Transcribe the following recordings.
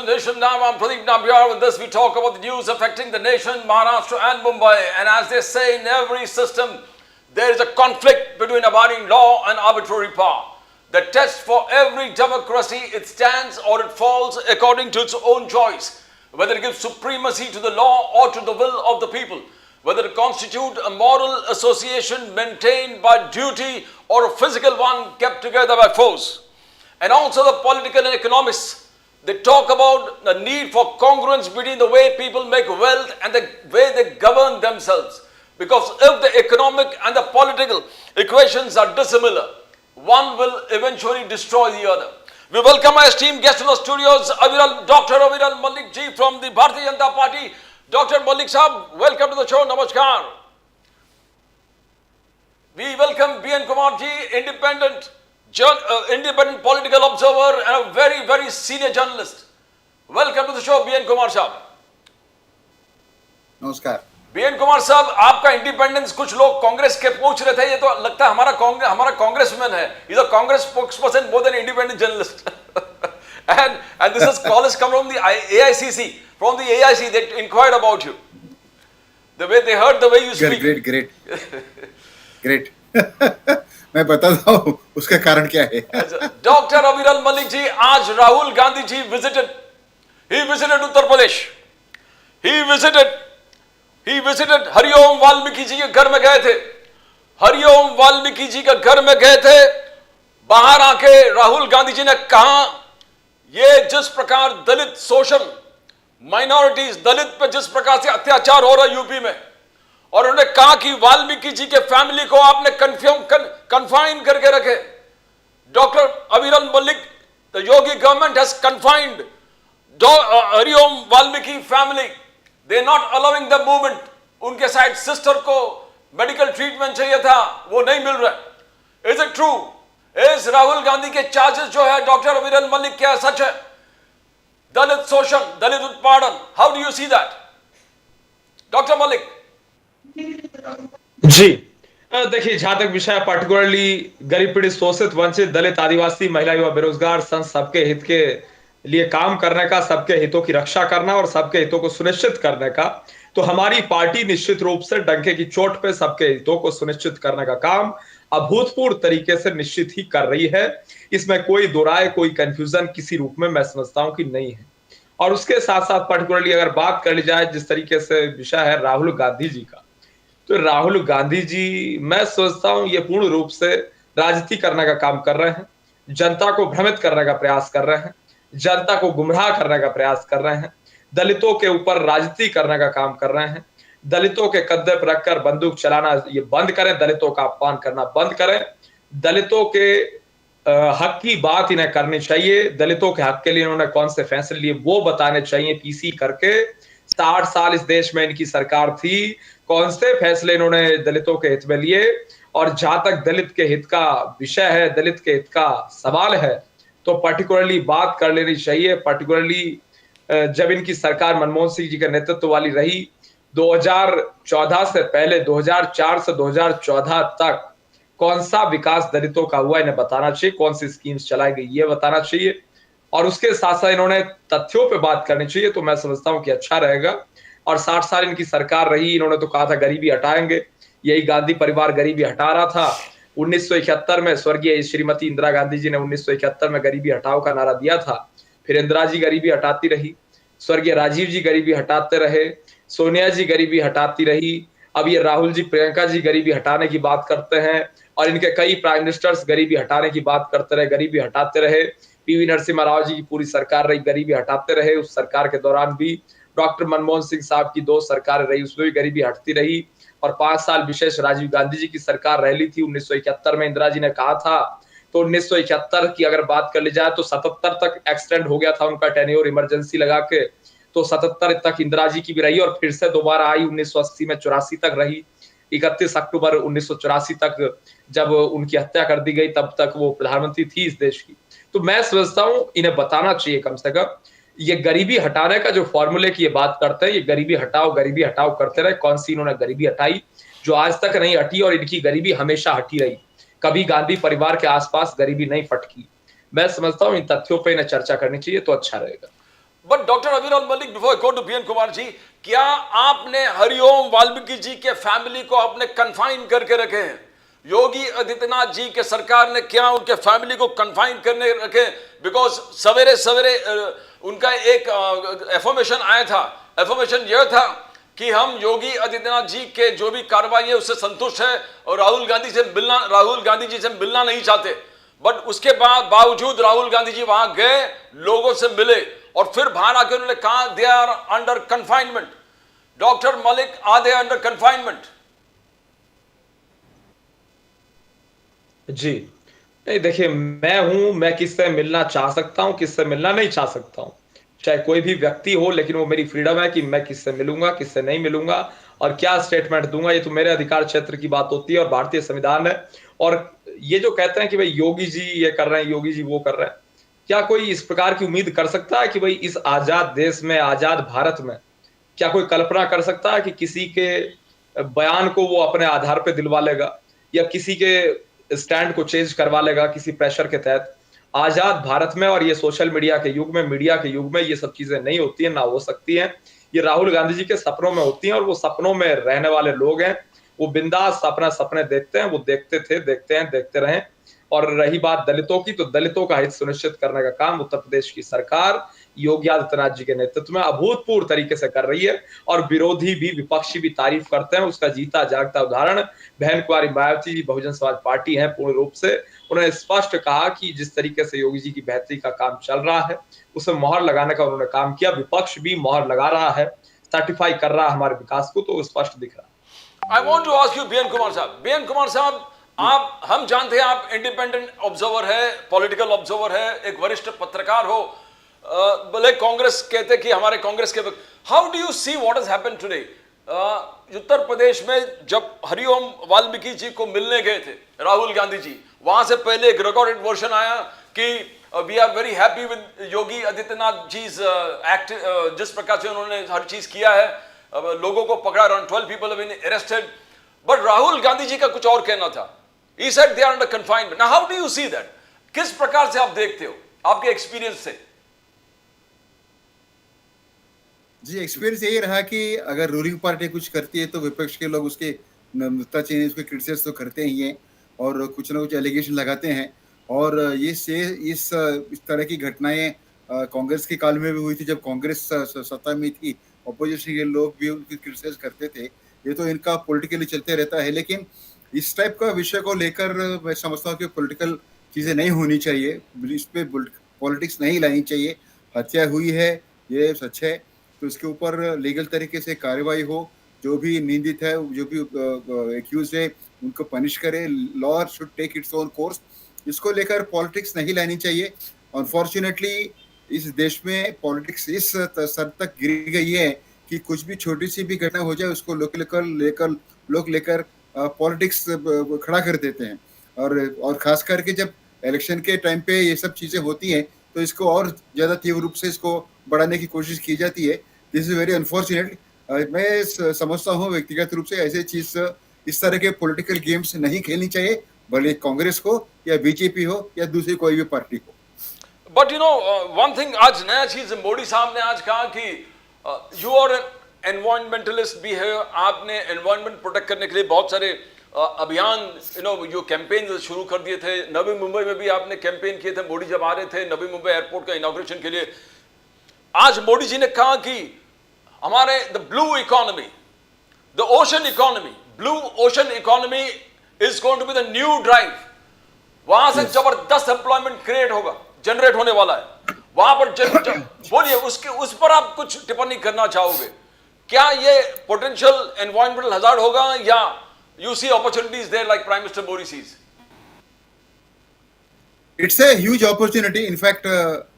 nation now. I'm Pradeep Nambiar. With this, we talk about the news affecting the nation, Maharashtra and Mumbai. And as they say in every system, there is a conflict between abiding law and arbitrary power. The test for every democracy, it stands or it falls according to its own choice. Whether it gives supremacy to the law or to the will of the people. Whether it constitutes a moral association maintained by duty or a physical one kept together by force. And also the political and economists, they talk about the need for congruence between the way people make wealth and the way they govern themselves. Because if the economic and the political equations are dissimilar, one will eventually destroy the other. We welcome our esteemed guest in the studios, Dr. Aviral Malik ji from the Bharatiya Janata Party. Dr. Malik Sahab, welcome to the show. Namaskar. We welcome B.N. Kumar ji, independent political observer and a very, very senior journalist. Welcome to the show, B.N. Kumar Sahab. नमस्कार. B.N. Kumar साहब, आपका independence कुछ लोग कांग्रेस के पूछ रहे थे, ये तो लगता है हमारा कांग्रेसमैन है. He's a Congress spokesperson more than independent journalist. and this call has come from the AICC. From the AIC, they inquired about you. The way they heard the way you speak. Great. मैं बताता हूँ उसका कारण क्या है. Dr. Aviral Malik ji, आज राहुल गांधी जी visited Uttar Pradesh. He visited Hariom Valmiki ji के घर में गए थे. हरिओम वाल्मीकि जी के घर में गए थे. बाहर आके राहुल गांधी जी ने कहा, ये जिस प्रकार दलित शोषण, माइनॉरिटीज, दलित पे जिस प्रकार से अत्याचार हो रहा है यूपी में, और उन्होंने कहा कि वाल्मीकि जी के फैमिली को आपने कन्फाइन करके रखे. Doctor Aviral Malik, the Yogi government has confined Hariom Valmiki family. They not allowing the movement. उनके साइड सिस्टर को मेडिकल ट्रीटमेंट चाहिए था, वो नहीं मिल रहा है. Is it true? इस राहुल गांधी के चार्जेस जो है डॉक्टर अविरल मलिक, क्या सच है? दलित शोषण, दलित उत्पादन, how do you see that, doctor Malik? जी देखिए, जहां तक विषय पर्टिकुलरली गरीब पीड़ित शोषित वंचित दलित आदिवासी महिला युवा बेरोजगार संघ सबके हित के लिए काम करने का, सबके हितों की रक्षा करना और सबके हितों को सुनिश्चित करने का, तो हमारी पार्टी निश्चित रूप से डंके की चोट पे सबके हितों को सुनिश्चित करने का काम अभूतपूर्व तरीके से निश्चित ही कर रही है. इसमें कोई दो राय, कोई कंफ्यूजन किसी रूप में मैं समझता हूं कि नहीं है. और उसके साथ साथ पर्टिकुलरली अगर बात कर ली जाए जिस तरीके से विषय है राहुल गांधी जी का, तो राहुल गांधी जी, मैं सोचता हूं ये पूर्ण रूप से राजनीति करने का काम कर रहे हैं. जनता को भ्रमित करने का प्रयास कर रहे हैं, जनता को गुमराह करने का प्रयास कर रहे हैं, दलितों के ऊपर राजनीति करने का काम कर रहे हैं. दलितों के कद्दे पर रखकर बंदूक चलाना ये बंद करें, दलितों का अपमान करना बंद करें. दलितों के हक की बात इन्हें करनी चाहिए. दलितों के हक के लिए इन्होंने कौन से फैसले लिए वो बताने चाहिए. पीसी करके 60 साल इस देश में इनकी सरकार थी, कौन से फैसले इन्होंने दलितों के हित में लिए. और जहां तक दलित के हित का विषय है, दलित के हित का सवाल है, तो पर्टिकुलरली बात कर लेनी चाहिए. पर्टिकुलरली जब इनकी सरकार मनमोहन सिंह जी के नेतृत्व वाली रही, 2014 से पहले 2004 से 2014 तक कौन सा विकास दलितों का हुआ इन्हें बताना चाहिए, कौन सी स्कीम्स चलाई गई ये बताना चाहिए. और उसके साथ साथ इन्होंने तथ्यों पे बात करनी चाहिए, तो मैं समझता हूं कि अच्छा रहेगा. और 60 साल इनकी सरकार रही, इन्होंने तो कहा था गरीबी हटाएंगे. यही गांधी परिवार गरीबी हटा रहा था. 1971 में स्वर्गीय श्रीमती इंदिरा गांधी जी ने 1971 में गरीबी हटाओ का नारा दिया था. फिर इंदिरा जी गरीबी हटाती रही, स्वर्गीय राजीव जी गरीबी हटाते रहे, सोनिया जी गरीबी हटाती रही. अब ये राहुल जी, प्रियंका जी गरीबी हटाने की बात करते हैं, और इनके कई प्राइम मिनिस्टर्स गरीबी हटाने की बात करते रहे, गरीबी हटाते रहे. पीवी नरसिम्हा राव जी की पूरी सरकार रही, गरीबी हटाते रहे. उस सरकार के दौरान भी डॉक्टर मनमोहन सिंह साहब की 2 सरकारें रही, उसमें भी गरीबी हटती रही. और 5 साल विशेष राजीव गांधी जी की सरकार रह ली थी. 1971 में इंदिरा जी ने कहा था, तो 1971 की अगर बात कर ली जाए तो 77 तक एक्सटेंड हो गया था उनका टेन्योर इमरजेंसी लगा के. तो 77 तक इंदिरा जी की भी रही, और फिर से दोबारा आई 1980 में, 84 तक रही. 31 अक्टूबर 1984 तक जब उनकी हत्या कर दी गई, तब तक वो प्रधानमंत्री थी इस देश की. तो मैं समझता हूं इन्हें बताना चाहिए कम से कम, ये गरीबी हटाने का जो फॉर्मूले की ये बात करते हैं, ये गरीबी हटाओ करते रहे. कौन सी इन्होंने गरीबी हटाई जो आज तक नहीं हटी? और इनकी गरीबी हमेशा हटी रही, कभी गांधी परिवार के आसपास गरीबी नहीं फटकी. मैं समझता हूं इन तथ्यों पे इन्हें चर्चा करनी चाहिए तो अच्छा रहेगा. But doctor Aviral Malik, before go to BN Kumar ji, क्या आपने हरिओम वाल्मीकि जी के फैमिली को आपने कन्फाइन करके रखे हैं? योगी आदित्यनाथ जी के सरकार ने क्या उनके फैमिली को कन्फाइन करने रखे? बिकॉज सवेरे सवेरे उनका एक एफर्मेशन आया था। एफर्मेशन यह था कि हम योगी आदित्यनाथ जी के जो भी कार्रवाई है उससे संतुष्ट है और राहुल गांधी जी से मिलना नहीं चाहते। बट उसके बावजूद राहुल गांधी जी वहां गए, लोगों से मिले और फिर बाहर आकर उन्होंने कहा they are under confinement. Doctor Malik, are they under confinement? जी नहीं, देखिए, मैं किससे मिलना चाह सकता हूं, किससे मिलना नहीं चाह सकता हूं, चाहे कोई भी व्यक्ति हो, लेकिन वो मेरी फ्रीडम है कि मैं किससे मिलूंगा, किससे नहीं मिलूंगा और क्या स्टेटमेंट दूंगा। ये तो मेरे अधिकार क्षेत्र की बात होती है और भारतीय संविधान है। और ये जो कहते हैं कि भाई योगी जी ये कर रहे हैं, योगी जी वो कर रहे हैं, क्या कोई इस प्रकार की उम्मीद कर सकता है कि भाई इस आजाद देश में, आजाद भारत में, क्या कोई कल्पना कर सकता है कि किसी के बयान को वो अपने आधार पे दिलवा लेगा या किसी के स्टैंड को चेंज करवा लेगा किसी प्रेशर के तहत? आजाद भारत में और ये सोशल मीडिया के युग में, मीडिया के युग में ये सब चीजें नहीं होती है, ना हो सकती हैं। ये राहुल गांधी जी के सपनों में होती हैं और वो सपनों में रहने वाले लोग हैं। वो बिंदास अपना सपने देखते हैं, वो देखते थे, देखते हैं, देखते रहें। और रही बात दलितों की, तो दलितों का हित सुनिश्चित करने का काम उत्तर प्रदेश की सरकार योगी आदित्यनाथ जी के नेतृत्व में अभूतपूर्व तरीके से कर रही है और विरोधी भी, विपक्षी भी तारीफ करते हैं। उसका जीता जागता उदाहरण बहन कुमारी मायावती जी, बहुजन समाज पार्टी है पूर्ण रूप से। उन्होंने स्पष्ट कहा कि जिस तरीके से योगी जी की बेहतरी का काम चल रहा है उसमें मोहर लगाने का उन्होंने काम किया। विपक्ष भी मोहर लगा रहा है, सर्टिफाई कर रहा है हमारे विकास को, तो स्पष्ट दिख रहा है। I want to ask you B N Kumar sahab. B N Kumar sahab, आप, हम जानते हैं आप इंडिपेंडेंट ऑब्जर्वर है, पॉलिटिकल ऑब्जर्वर है, एक वरिष्ठ पत्रकार हो। भले कांग्रेस कहते कि हमारे कांग्रेस के, how do you see what has happened today? Uttar Pradesh में जब हरिओम वाल्मीकि जी को मिलने गए थे राहुल गांधी जी, वहां से पहले एक रिकॉर्डेड वर्जन आया कि we are very happy with Yogi Adityanath ji act, जिस प्रकार से उन्होंने हर चीज किया है, लोगों को पकड़ा, around 12 people have been arrested. But Rahul Gandhi ji का कुछ और कहना था। He said they are under confinement. Now how do you see that? किस प्रकार से आप देखते हो आपके एक्सपीरियंस से? जी, एक्सपीरियंस यही रहा कि अगर रूलिंग पार्टी कुछ करती है तो विपक्ष के लोग उसके नुक्ताचीनी, उसके क्रिटिसाइज तो करते ही हैं और कुछ ना कुछ एलिगेशन लगाते हैं। और इस तरह की घटनाएं कांग्रेस के काल में भी हुई थी, जब कांग्रेस सत्ता में थी। अपोजिशन के लोग भी उनकी क्रिटिसाइज करते थे। ये तो इनका पॉलिटिकली चलते रहता है, लेकिन इस टाइप का विषय को लेकर मैं समझता हूँ कि पॉलिटिकल चीज़ें नहीं होनी चाहिए, इस पे पॉलिटिक्स नहीं लानी चाहिए। हत्या हुई है, ये सच है, तो इसके ऊपर लीगल तरीके से कार्रवाई हो। जो भी निंदित है, जो भी एक्यूज है, उनको पनिश करे। Law should take its own course. इसको लेकर पॉलिटिक्स नहीं लानी चाहिए। अनफॉर्चुनेटली इस देश में पॉलिटिक्स इस स्तर तक गिर गई है कि कुछ भी छोटी सी भी घटना हो जाए उसको लोग लेकर पॉलिटिक्स खड़ा कर देते हैं। और खास करके जब इलेक्शन के टाइम पे ये सब चीज़ें होती हैं तो इसको और ज़्यादा तीव्र रूप से इसको बढ़ाने की कोशिश की जाती है। This is very unfortunate. मैं समझता हूँ व्यक्तिगत रूप से ऐसे चीज़, इस तरह के पॉलिटिकल गेम्स नहीं खेलनी चाहिए, भले कांग्रेस हो या बीजेपी हो या दूसरी कोई भी पार्टी हो। But you know one thing, आज नया चीज मोदी साहब ने आज कहा कि यू आर एनवायरमेंटलिस्ट भी है, आपने एनवायरमेंट प्रोटेक्ट करने के लिए बहुत सारे अभियान, जो कैंपेन शुरू कर दिए थे। नवी मुंबई में भी आपने कैंपेन किए थे, मोदी जब आ रहे थे नवी मुंबई एयरपोर्ट का इनॉग्रेशन के लिए। आज मोदी जी ने कहा कि हमारे the blue economy, the ocean economy, blue ocean economy is going to be the new drive. वहां से जबरदस्त एम्प्लॉयमेंट क्रिएट होगा, जनरेट होने वाला है वहां पर। बोलिए उसके, उस पर आप कुछ टिप्पणी करना चाहोगे? क्या ये पोटेंशियल एनवायरमेंटल हजार्ड होगा या you see opportunities there like prime minister Modi sees? It's a huge opportunity. In fact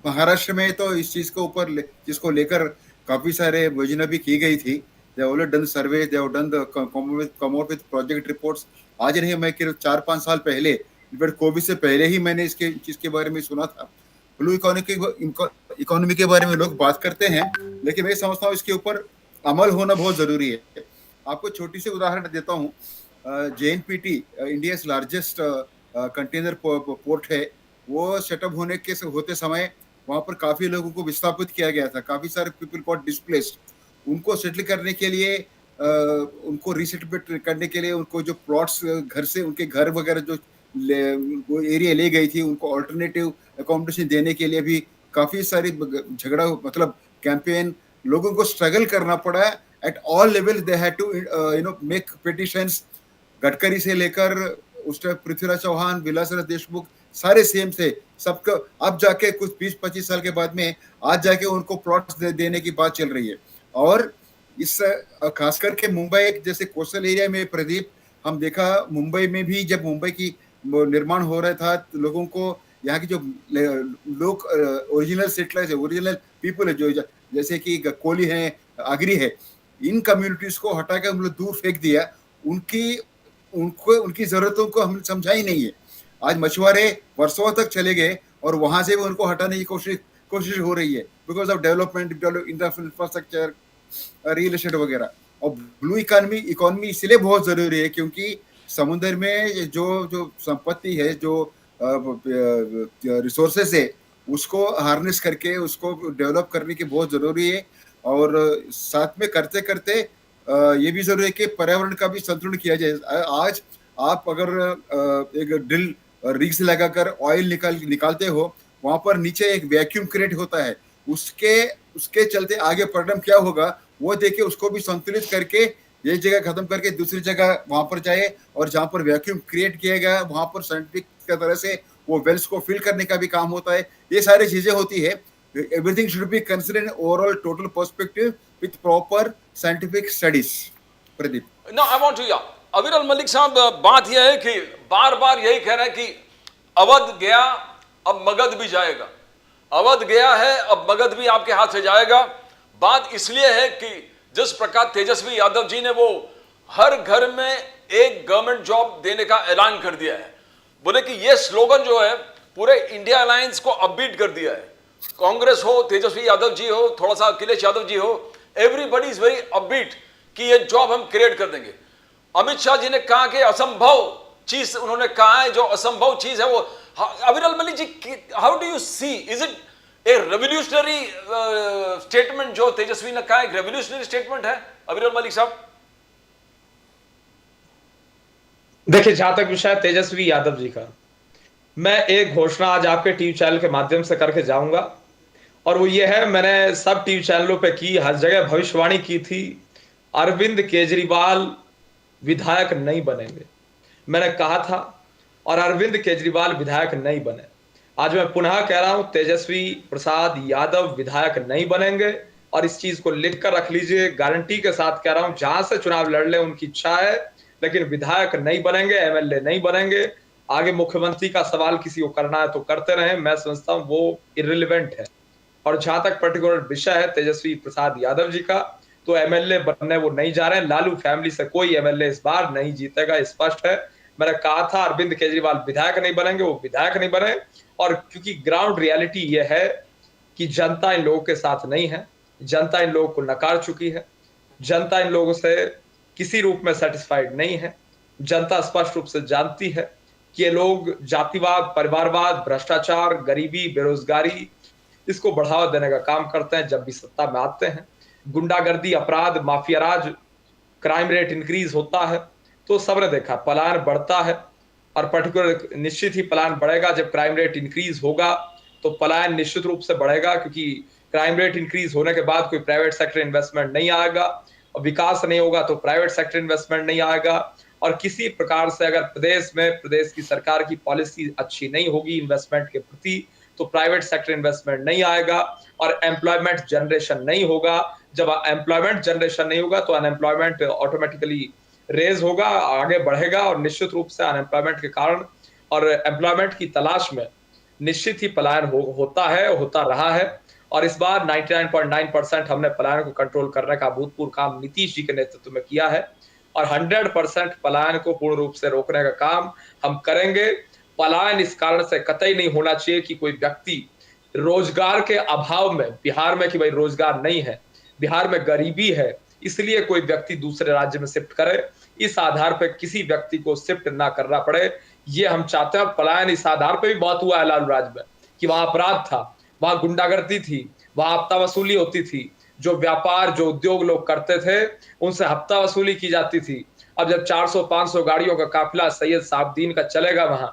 Maharashtra में तो इस चीज को ऊपर जिसको लेकर काफी सारे योजना भी की गई थी। They have done survey, they have done the come out with project reports. आज नहीं, मैं 4-5 साल पहले, इनफैक्ट कोविड से पहले ही मैंने इसके चीज के बारे में सुना था। ब्लू इकोनॉमी के बारे में लोग बात करते हैं, लेकिन मैं समझता हूँ इसके ऊपर अमल होना बहुत जरूरी है। आपको छोटी सी उदाहरण देता हूँ। JNPT India largest container port है। वो सेटअप होते समय वहां पर काफी लोगों को विस्थापित किया गया था, काफी सारे पीपल गॉट डिस्प्लेस्ड। उनको सेटल करने के लिए उनको रीसेटलमेंट करने के लिए उनको जो प्लॉट्स घर से उनके घर वगैरह जो वो एरिया ले गई थी, उनको ऑल्टरनेटिव अकोमोडेशन देने के लिए भी काफी सारी झगड़ा, मतलब कैंपेन, लोगों को स्ट्रगल करना पड़ा। At all level they had to make petitions. Gadkari से लेकर उस टाइम पृथ्वीराज चौहान, विलासराव देशमुख, सारे सीएम से सबको अब जाके कुछ 20-25 साल के बाद में आज जाके उनको प्लॉट्स देने की बात चल रही है। और इस खास करके मुंबई एक जैसे कोस्टल एरिया में, प्रदीप, हम देखा मुंबई में भी जब मुंबई की निर्माण हो रहा था, तो लोगों को यहाँ की जो लोग ओरिजिनल सेटलर्स है, ओरिजिनल पीपल है, जो जैसे कि कोली है, आगरी है, इन कम्युनिटीज को हटाकर हम लोग दूर फेंक दिया। उनकी जरूरतों को हम समझा ही नहीं है। आज मछुआरे वर्षों तक चले गए और वहां से भी उनको हटाने की कोशिश हो रही है, because of development, infrastructure, real estate वगैरह। और ब्लू इकोनॉमी इसलिए बहुत जरूरी है क्योंकि समुद्र में जो संपत्ति है, जो रिसोर्सेस है, उसको हार्नेस करके उसको डेवलप करने की बहुत जरूरी है। और साथ में करते करते ये भी जरूरी है कि पर्यावरण का भी संतुलन किया जाए। आज आप अगर एक ड्रिल रिग्स लगाकर ऑयल निकालते हो, वहां पर नीचे एक वैक्यूम क्रिएट होता है, उसके चलते आगे परिणाम क्या होगा वो देखे, उसको भी संतुलित करके ये जगह खत्म करके दूसरी जगह वहां पर जाए, और जहां पर वैक्यूम क्रिएट किया गया वहां पर साइंटिफिक तरह से वो वेल्स को फिल करने का भी काम होता है। ये सारी चीजें होती है। Everything should be considered in overall total perspective with proper scientific studies. Pradeep, Now I want to, yeah, अविरल मलिक साहब, बात यह है कि बार बार यही कह रहे हैं कि अवध गया अब मगध भी जाएगा, अवध गया है अब मगध भी आपके हाथ से जाएगा। बात इसलिए है कि जिस प्रकार तेजस्वी यादव जी ने वो हर घर में एक गवर्नमेंट जॉब देने का ऐलान कर दिया है, बोले कि ये स्लोगन जो है पूरे इंडिया अलायंस को अपबीट कर दिया है। कांग्रेस हो, तेजस्वी यादव जी हो, थोड़ा सा अखिलेश यादव जी हो, एवरीबडी इज वेरी अपबीट कि ये जॉब हम क्रिएट कर देंगे। अमित शाह जी ने कहा कि असंभव चीज उन्होंने कहा है, जो असंभव चीज है वो। Aviral Malik ji, how do you see, is it a revolutionary statement जो तेजस्वी ने कहा, एक रेवोल्यूशनरी स्टेटमेंट है अविरल मलिक साहब? देखिए, जहां तक विषय तेजस्वी यादव जी का, मैं एक घोषणा आज आपके टीवी चैनल के माध्यम से करके जाऊंगा, और वो ये है, मैंने सब टीवी चैनलों पे की, हर जगह भविष्यवाणी की थी, अरविंद केजरीवाल विधायक नहीं बनेंगे। मैंने कहा था और अरविंद केजरीवाल विधायक नहीं बने। आज मैं पुनः कह रहा हूं, तेजस्वी प्रसाद यादव विधायक नहीं बनेंगे, और इस चीज को लिख कर रख लीजिए, गारंटी के साथ कह रहा हूं। जहां से चुनाव लड़ ले उनकी इच्छा है, लेकिन विधायक नहीं बनेंगे, एमएलए नहीं बनेंगे। आगे मुख्यमंत्री का सवाल किसी को करना है तो करते रहे, मैं समझता हूं वो इर्रिलेवेंट है। और जहां तक पर्टिकुलर विषय है तेजस्वी प्रसाद यादव जी का, तो एमएलए बनने वो नहीं जा रहे हैं। लालू फैमिली से कोई एमएलए इस बार नहीं जीतेगा, स्पष्ट है। मैंने कहा था अरविंद केजरीवाल विधायक नहीं बनेंगे, वो विधायक नहीं बने। और क्योंकि ग्राउंड रियलिटी ये है कि जनता इन लोगों के साथ नहीं है, जनता इन लोगों को नकार चुकी है, जनता इन लोगों से किसी रूप में सेटिस्फाइड नहीं है। जनता स्पष्ट रूप से जानती है कि ये लोग जातिवाद, परिवारवाद, भ्रष्टाचार, गरीबी, बेरोजगारी, इसको बढ़ावा देने का काम करते हैं जब भी सत्ता में आते हैं। गुंडागर्दी, अपराध, माफिया राज, क्राइम रेट इंक्रीज होता है, तो सबने देखा पलायन बढ़ता है। और पर्टिकुलर निश्चित ही पलायन बढ़ेगा, जब क्राइम रेट इंक्रीज होगा तो पलायन निश्चित रूप से बढ़ेगा, क्योंकि क्राइम रेट इंक्रीज होने के बाद कोई प्राइवेट सेक्टर इन्वेस्टमेंट नहीं आएगा, और विकास नहीं होगा तो प्राइवेट सेक्टर इन्वेस्टमेंट नहीं आएगा। और किसी प्रकार से अगर प्रदेश की सरकार की पॉलिसी अच्छी नहीं होगी इन्वेस्टमेंट के प्रति, तो प्राइवेट सेक्टर इन्वेस्टमेंट नहीं आएगा और एम्प्लॉयमेंट जनरेशन नहीं होगा। जब एम्प्लॉयमेंट जनरेशन नहीं होगा तो अनएम्प्लॉयमेंट ऑटोमेटिकली रेज होगा, आगे बढ़ेगा, और निश्चित रूप से अनएम्प्लॉयमेंट के कारण और एम्प्लॉयमेंट की तलाश में निश्चित ही पलायन होता है, होता रहा है। और इस बार 99.9% हमने पलायन को कंट्रोल करने का अभूतपूर्व काम नीतीश जी के नेतृत्व में किया है, और 100% पलायन को पूर्ण रूप से रोकने का काम हम करेंगे। पलायन इस कारण से कतई नहीं होना चाहिए कि कोई व्यक्ति रोजगार के अभाव में, बिहार में कि भाई रोजगार नहीं है, बिहार में गरीबी है, इसलिए कोई व्यक्ति दूसरे राज्य में शिफ्ट करे, इस आधार पर किसी व्यक्ति को शिफ्ट ना करना पड़े, ये हम चाहते हैं। पलायन इस आधार पर भी बहुत हुआ है लालू राज में कि वहां अपराध था, वहां गुंडागर्दी थी, वहां हफ्ता वसूली होती थी, जो व्यापार जो उद्योग लोग करते थे उनसे हफ्ता वसूली की जाती थी। अब जब 400-500 गाड़ियों का काफिला सैयद साहबदीन का चलेगा वहां,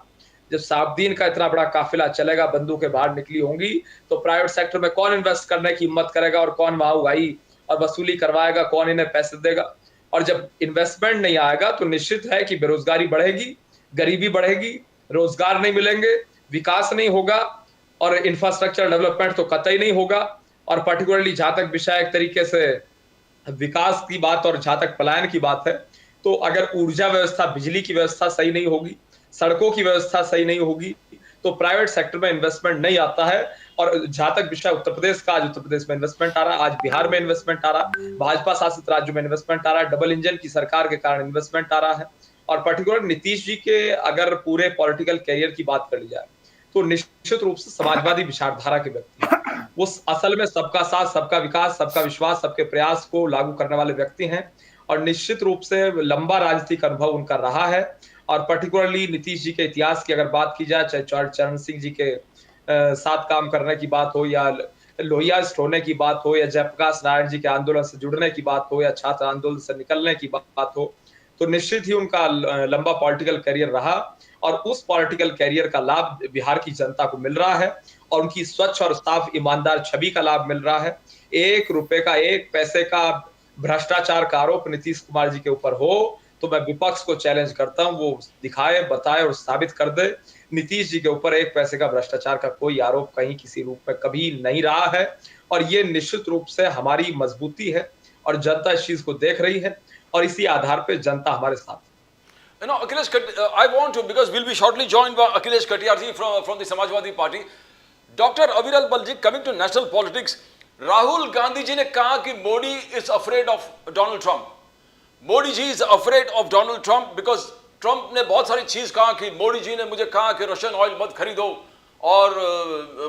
जब साहबदीन का इतना बड़ा काफिला चलेगा, बंदूकें बाहर निकली होंगी, तो प्राइवेट सेक्टर में कौन इन्वेस्ट करने की हिम्मत करेगा और कौन वहां उगाई और वसूली करवाएगा, कौन इन्हें पैसे देगा। और जब इन्वेस्टमेंट नहीं आएगा तो निश्चित है कि बेरोजगारी बढ़ेगी, गरीबी बढ़ेगी, रोजगार नहीं मिलेंगे, विकास नहीं होगा और इंफ्रास्ट्रक्चर डेवलपमेंट तो कतई नहीं होगा। और पर्टिकुलरली जहां तक विषय एक तरीके से विकास की बात और जहां तक पलायन की बात है, तो अगर ऊर्जा व्यवस्था, बिजली की व्यवस्था सही नहीं होगी, सड़कों की व्यवस्था सही नहीं होगी, तो प्राइवेट सेक्टर में इन्वेस्टमेंट नहीं आता है। और जहां तक विषय उत्तर प्रदेश का, आज उत्तर प्रदेश में इन्वेस्टमेंट आ रहा है, आज बिहार में इन्वेस्टमेंट आ रहा है, भाजपा शासित राज्यों में इन्वेस्टमेंट आ रहा है, डबल इंजन की सरकार के कारण इन्वेस्टमेंट आ रहा है। और पर्टिकुलर नीतीश जी के अगर पूरे पॉलिटिकल कैरियर की बात कर ली जाए, तो निश्चित रूप से समाजवादी विचारधारा के व्यक्ति हैं। वो असल में सबका साथ, सबका विकास, सबका विश्वास, सबके प्रयास को लागू करने वाले व्यक्ति हैं और निश्चित रूप से लंबा राजनीतिक अनुभव उनका रहा है। और पर्टिकुलरली नीतीश जी के इतिहास की अगर बात की जाए, चाहे चरण सिंह जी के साथ काम करने की बात हो, या लोहिया होने की बात हो, या जयप्रकाश नारायण जी के आंदोलन से जुड़ने की बात हो, या छात्र आंदोलन से निकलने की बात हो, तो निश्चित ही उनका लंबा पॉलिटिकल करियर रहा और उस पॉलिटिकल करियर का लाभ बिहार की जनता को मिल रहा है और उनकी स्वच्छ और साफ ईमानदार छवि का लाभ मिल रहा है। 1 रुपए का, 1 पैसे का भ्रष्टाचार का आरोप नीतीश कुमार जी के ऊपर हो तो मैं विपक्ष को चैलेंज करता हूं, वो दिखाए, बताए और साबित कर दे। नीतीश जी के ऊपर 1 पैसे का भ्रष्टाचार का कोई आरोप कहीं किसी रूप में कभी नहीं रहा है और ये निश्चित रूप से हमारी मजबूती है और जनता इस चीज को देख रही है और इसी आधार पे जनता हमारे साथ है। You know, I want to, because we'll be shortly joined by Akhilesh Katiyar from the Samajwadi Party. Dr. Aviral Balji, coming to national politics, Rahul Gandhi ji ने कहा कि Modi is afraid of Donald Trump. Modi ji is afraid of Donald Trump because Trump ने बहुत सारी चीज कहा कि मोदी जी ने मुझे कहा कि रशियन ऑयल मत खरीदो और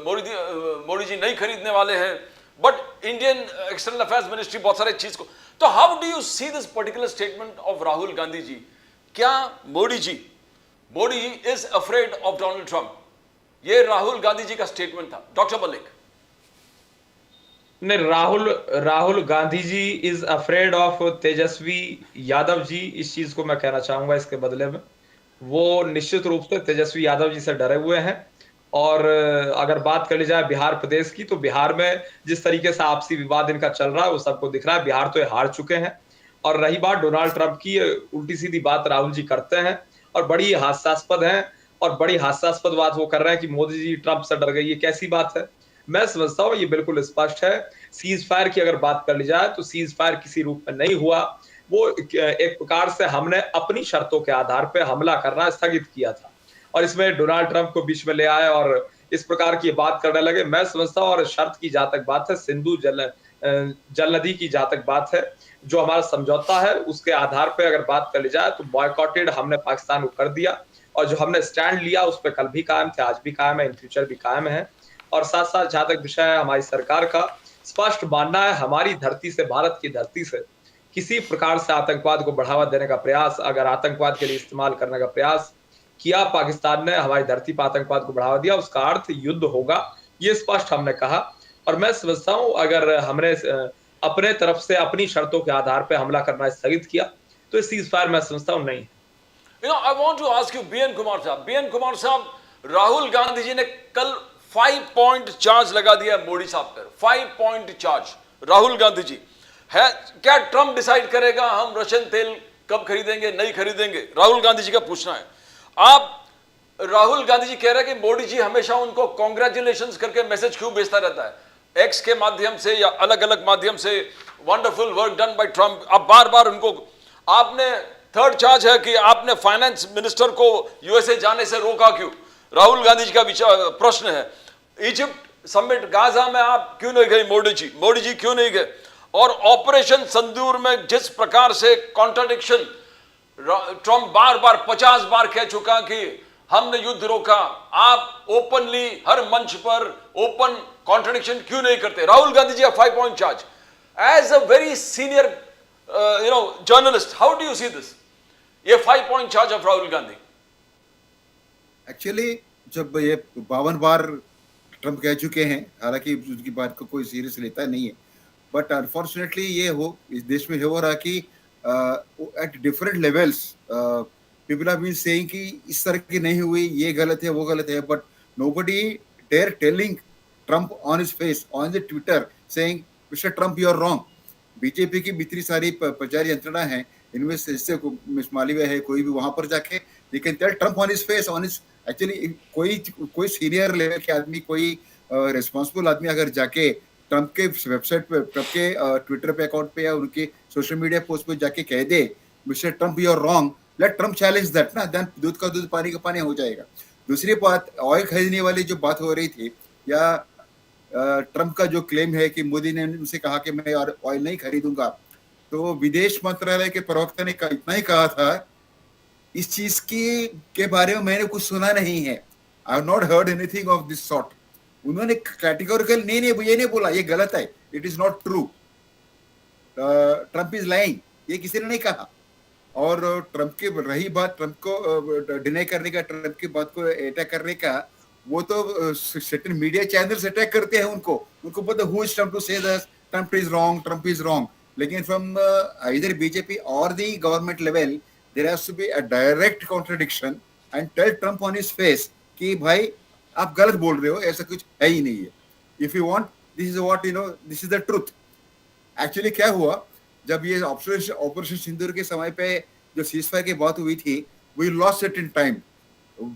मोदी जी नहीं खरीदने वाले हैं, but Indian external affairs ministry बहुत सारे चीज को, तो how do you see this particular statement of Rahul Gandhi ji? क्या Modi ji is afraid of Donald Trump? ये राहुल गांधी जी का स्टेटमेंट था। डॉक्टर मलिक नहीं, राहुल गांधी जी is afraid of Tejashwi Yadav ji, इस चीज को मैं कहना चाहूंगा। इसके बदले में वो निश्चित रूप से तेजस्वी यादव जी से डरे हुए हैं। और अगर बात कर ली जाए बिहार प्रदेश की, तो बिहार में जिस तरीके से आपसी विवाद इनका चल रहा है वो सबको दिख रहा है। बिहार तो ये हार चुके हैं। और रही बात डोनाल्ड ट्रंप की, उल्टी सीधी बात राहुल जी करते हैं और बड़ी हास्यास्पद है और बड़ी हास्यास्पद बात वो कर रहे हैं कि मोदी जी ट्रंप से डर गई। ये कैसी बात है? मैं समझता हूँ ये बिल्कुल स्पष्ट है। सीज फायर की अगर बात कर ली जाए तो सीज फायर किसी रूप में नहीं हुआ। वो एक प्रकार से हमने अपनी शर्तों के आधार पर हमला करना स्थगित किया था और इसमें डोनाल्ड ट्रंप को बीच में ले आए और इस प्रकार की बात करने लगे। मैं समझता हूँ, और शर्त की जहां तक बात है, सिंधु जल नदी की जहां तक बात है, जो हमारा समझौता है उसके आधार पे अगर बात कर ली जाए तो बॉयकॉटेड हमने पाकिस्तान को कर दिया और जो हमने स्टैंड लिया उस पर कल भी कायम थे, आज भी कायम है, इन फ्यूचर भी कायम है। और साथ साथ जहां तक विषय है हमारी सरकार का स्पष्ट मानना है, हमारी धरती से, भारत की धरती से किसी प्रकार से आतंकवाद को बढ़ावा देने का प्रयास, अगर आतंकवाद के लिए इस्तेमाल करने का प्रयास किया पाकिस्तान ने, हमारी धरती पर आतंकवाद को बढ़ावा दिया, उसका अर्थ युद्ध होगा, ये स्पष्ट हमने कहा। और मैं समझता हूं अगर हमने अपने तरफ से अपनी शर्तों के आधार पर हमला करना स्थगित किया तो सीज फायर मैं समझता हूं नहीं। You know, I want to ask you, BN Kumar साहब, राहुल गांधी जी ने कल 5 पॉइंट चार्ज लगा दिया मोदी साहब पर। 5 पॉइंट चार्ज राहुल गांधी जी है। क्या ट्रंप डिसाइड करेगा हम रशियन तेल कब खरीदेंगे, नहीं खरीदेंगे? राहुल गांधी जी का पूछना है। राहुल गांधी जी कह रहे हैं कि मोदी जी हमेशा उनको कॉन्ग्रेचुलेशंस करके मैसेज क्यों भेजता रहता है, एक्स के माध्यम से या अलग अलग माध्यम से, wonderful work done by Trump. अब बार बार उनको, आपने थर्ड चार्ज है कि आपने फाइनेंस मिनिस्टर को यूएसए जाने से रोका क्यों? राहुल गांधी जी का प्रश्न है। इजिप्ट समिट गाजा में आप क्यों नहीं गए? मोदी जी क्यों नहीं गए? और ऑपरेशन संदूर में जिस प्रकार से कॉन्ट्राडिक्शन, ट्रंप बार बार 50 बार कह चुका कि हमने युद्ध रोका, आप ओपनली हर मंच पर ओपन कॉन्ट्राडिक्शन क्यों नहीं करते? Rahul Gandhi ji 5 point charge as a very senior journalist, how do you see this, ये 5 point charge of Rahul Gandhi? Actually जब ये 52 बार ट्रम्प कह चुके हैं, हालांकि उनकी बात को कोई सीरियस लेता नहीं है, बट अनफॉर्चुनेटली ये हो इस देश में हो रहा कि at different levels people have been saying कि इस तरह की नहीं हुई, ये गलत है वो गलत है, but nobody dare telling Trump on his face on the Twitter saying mister Trump you are wrong. BJP की इतनी सारी प्रचार यंत्रणा है, इनमें से इससे मिस मालवीय है, कोई भी वहां पर जाके they can tell Trump on his face on his actually कोई सीनियर लेवल के आदमी, कोई रिस्पॉन्सिबल आदमी अगर जाके ट्रम्प के वेबसाइट पे, ट्रम्प के ट्विटर पे अकाउंट पे या उनके सोशल मीडिया पोस्ट पे जाके कह दे mister Trump you are wrong, let Trump challenge that ना, देन दूध का दूध पानी का पानी हो जाएगा। दूसरी बात, ऑयल खरीदने वाली जो बात हो रही थी, या ट्रम्प का जो क्लेम है कि मोदी ने उनसे कहा कि मैं ऑयल नहीं खरीदूंगा, तो विदेश मंत्रालय के प्रवक्ता ने इतना ही कहा था, इस चीज के बारे में मैंने कुछ सुना नहीं है, I have not heard anything of this sort. उन्होंने कैटेगोरिकल नहीं ये नहीं बोला ये गलत है, it is not true, Trump is lying, ये किसी ने नहीं कहा। और ट्रम्प की रही बात, ट्रम्प को डिनाई करने का, ट्रम्प की बात को अटैक करने का, वो तो सर्टेन मीडिया चैनल्स अटैक करते हैं उनको पता who is Trump to say that Trump is wrong, Trump is wrong. लेकिन फ्रॉम either बीजेपी और the government level there has to be a direct contradiction and tell Trump on his face कि भाई आप गलत बोल रहे हो, ऐसा कुछ है ही नहीं है। If you want, this is what you know, this is the truth. Actually क्या हुआ, जब ये ऑपरेशन सिंदूर के समय पे जो सीजफायर की बात हुई थी, we lost it in time.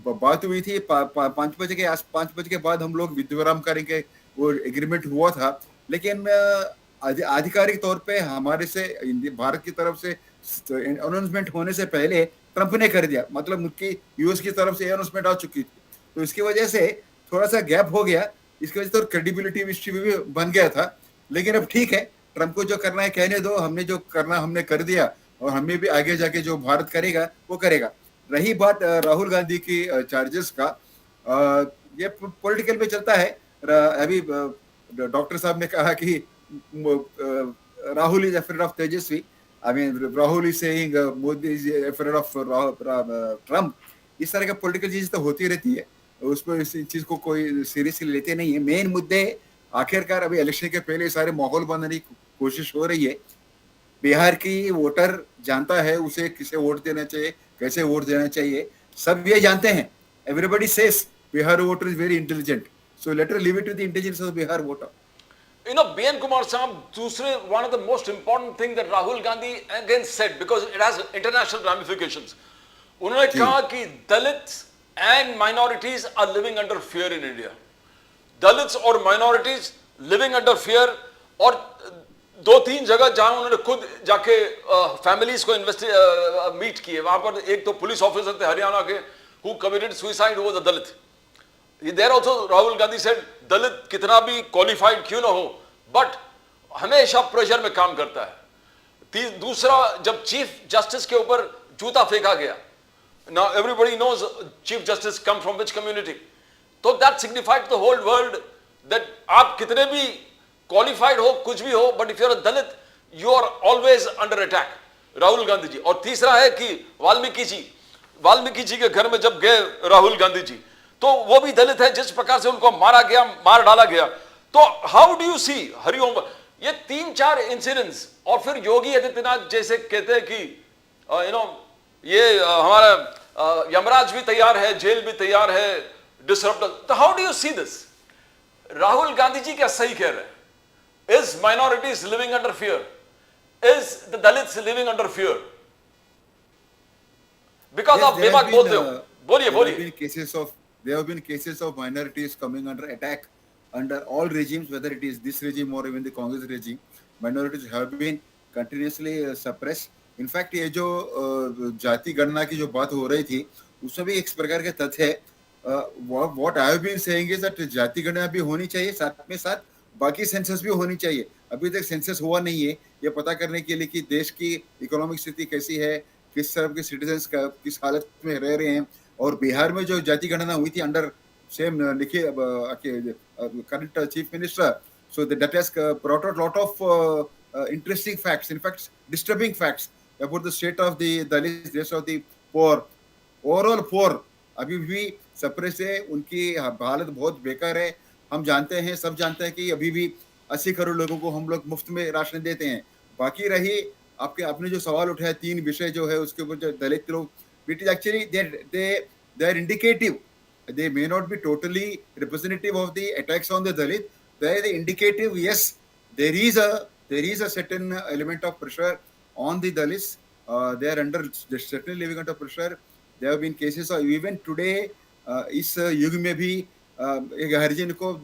बात हुई थी 5 बजे के बाद हम लोग विराम करेंगे, वो एग्रीमेंट हुआ था, लेकिन आधिकारिक तौर पे हमारे से भारत की तरफ से अनाउंसमेंट होने से पहले ट्रम्प ने कर दिया, मतलब उनकी यूएस की तरफ से अनाउंसमेंट आ चुकी थी, तो इसकी वजह से थोड़ा सा गैप हो गया, इसकी वजह से तो क्रेडिबिलिटी भी बन गया था। लेकिन अब ठीक है, ट्रम्प को जो करना है कहने दो, हमने जो करना हमने कर दिया, और हमें भी आगे जाके जो भारत करेगा वो करेगा। रही बात राहुल गांधी की चार्जेस का, ये पॉलिटिकल में चलता है। अभी डॉक्टर साहब ने कहा कि Rahul is afraid of Tejashwi, I mean Rahul is saying Modi is afraid of Trump. इस तरह का पॉलिटिकल चीज तो होती रहती है, उसमें इस चीज को कोई सीरियसली लेते नहीं है। मेन मुद्दे आखिरकार अभी इलेक्शन के पहले सारे माहौल बनाने की कोशिश हो रही है। बिहार की वोटर जानता है उसे किसे वोट देना चाहिए, कैसे वोट देना चाहिए, सब ये जानते हैं। Everybody says Bihar voter is very intelligent, so let us leave it to the intelligence of Bihar voter. You know, BN Kumar Saab, दूसरे one of the most important thing that Rahul Gandhi again said, because it has international ramifications. उन्होंने कहा कि Dalits and minorities are living under fear in India. Dalits और minorities living under fear, और 2-3 जगह जहां उन्होंने खुद जाके फैमिलीज को मीट किए, वहां पर एक तो पुलिस ऑफिसर थे हरियाणा के who committed suicide, who was a Dalit. There also Rahul Gandhi said दलित कितना भी क्वालिफाइड क्यों ना हो, बट हमेशा प्रेशर में काम करता है। दूसरा, जब चीफ जस्टिस के ऊपर जूता फेंका गया, now everybody knows chief justice come from which community, तो that signified to the whole world that आप कितने भी क्वालिफाइड हो, कुछ भी हो, but if you are a Dalit you are always under attack, Rahul Gandhi ji. और तीसरा है कि वाल्मीकि जी के घर में जब गए राहुल गांधी जी, तो वो भी दलित है, जिस प्रकार से उनको मार डाला गया। तो हाउ डू यू सी हरिओम, ये 3-4 इंसिडेंट्स, और फिर योगी आदित्यनाथ जैसे कहते हैं कि यू नो ये हमारा यमराज भी तैयार है, जेल भी तैयार है, डिसरप्ट। तो how do you see this? Rahul Gandhi ji क्या सही कह रहे हैं? Is minorities living under fear? Is the Dalits living under fear? Because आप बेबाक बोलते हो, बोलिए। There have been cases of minorities coming under attack under all regimes, whether it is this regime or even the Congress regime. Minorities have been continuously suppressed. In fact, ये जो जाति गणना की जो बात हो रही थी, उसमें भी एक प्रकार के तथ्य है। What I have been saying is that जाति गणना भी होनी चाहिए, साथ में साथ बाकी सेंसस भी होनी चाहिए। अभी तक सेंसस हुआ नहीं है, ये पता करने के लिए कि देश की इकोनॉमिक स्थिति कैसी है, किस तरह के सिटीजन्स का किस हालत में रह रहे हैं। और बिहार में जो जाति गणना हुई थी अंडर सेम लिखिए current chief minister, so that has brought out lot of interesting facts, in fact disturbing facts about the state of the Dalit, state of the poor, overall poor अभी भी सप्रेस है, उनकी हालत बहुत बेकार है। हम जानते हैं, सब जानते हैं कि अभी भी 80 करोड़ लोगों को हम लोग मुफ्त में राशन देते हैं। बाकी रही आपने जो सवाल उठाया 3 विषय जो है उसके ऊपर जो दलित लोग, it is actually they are indicative, they may not be totally representative of the attacks on the Dalit. They are the indicative, yes, there is a certain element of pressure on the Dalits. They are under certainly living under pressure. There have been cases of even today इस युग में भी एक हरिजन को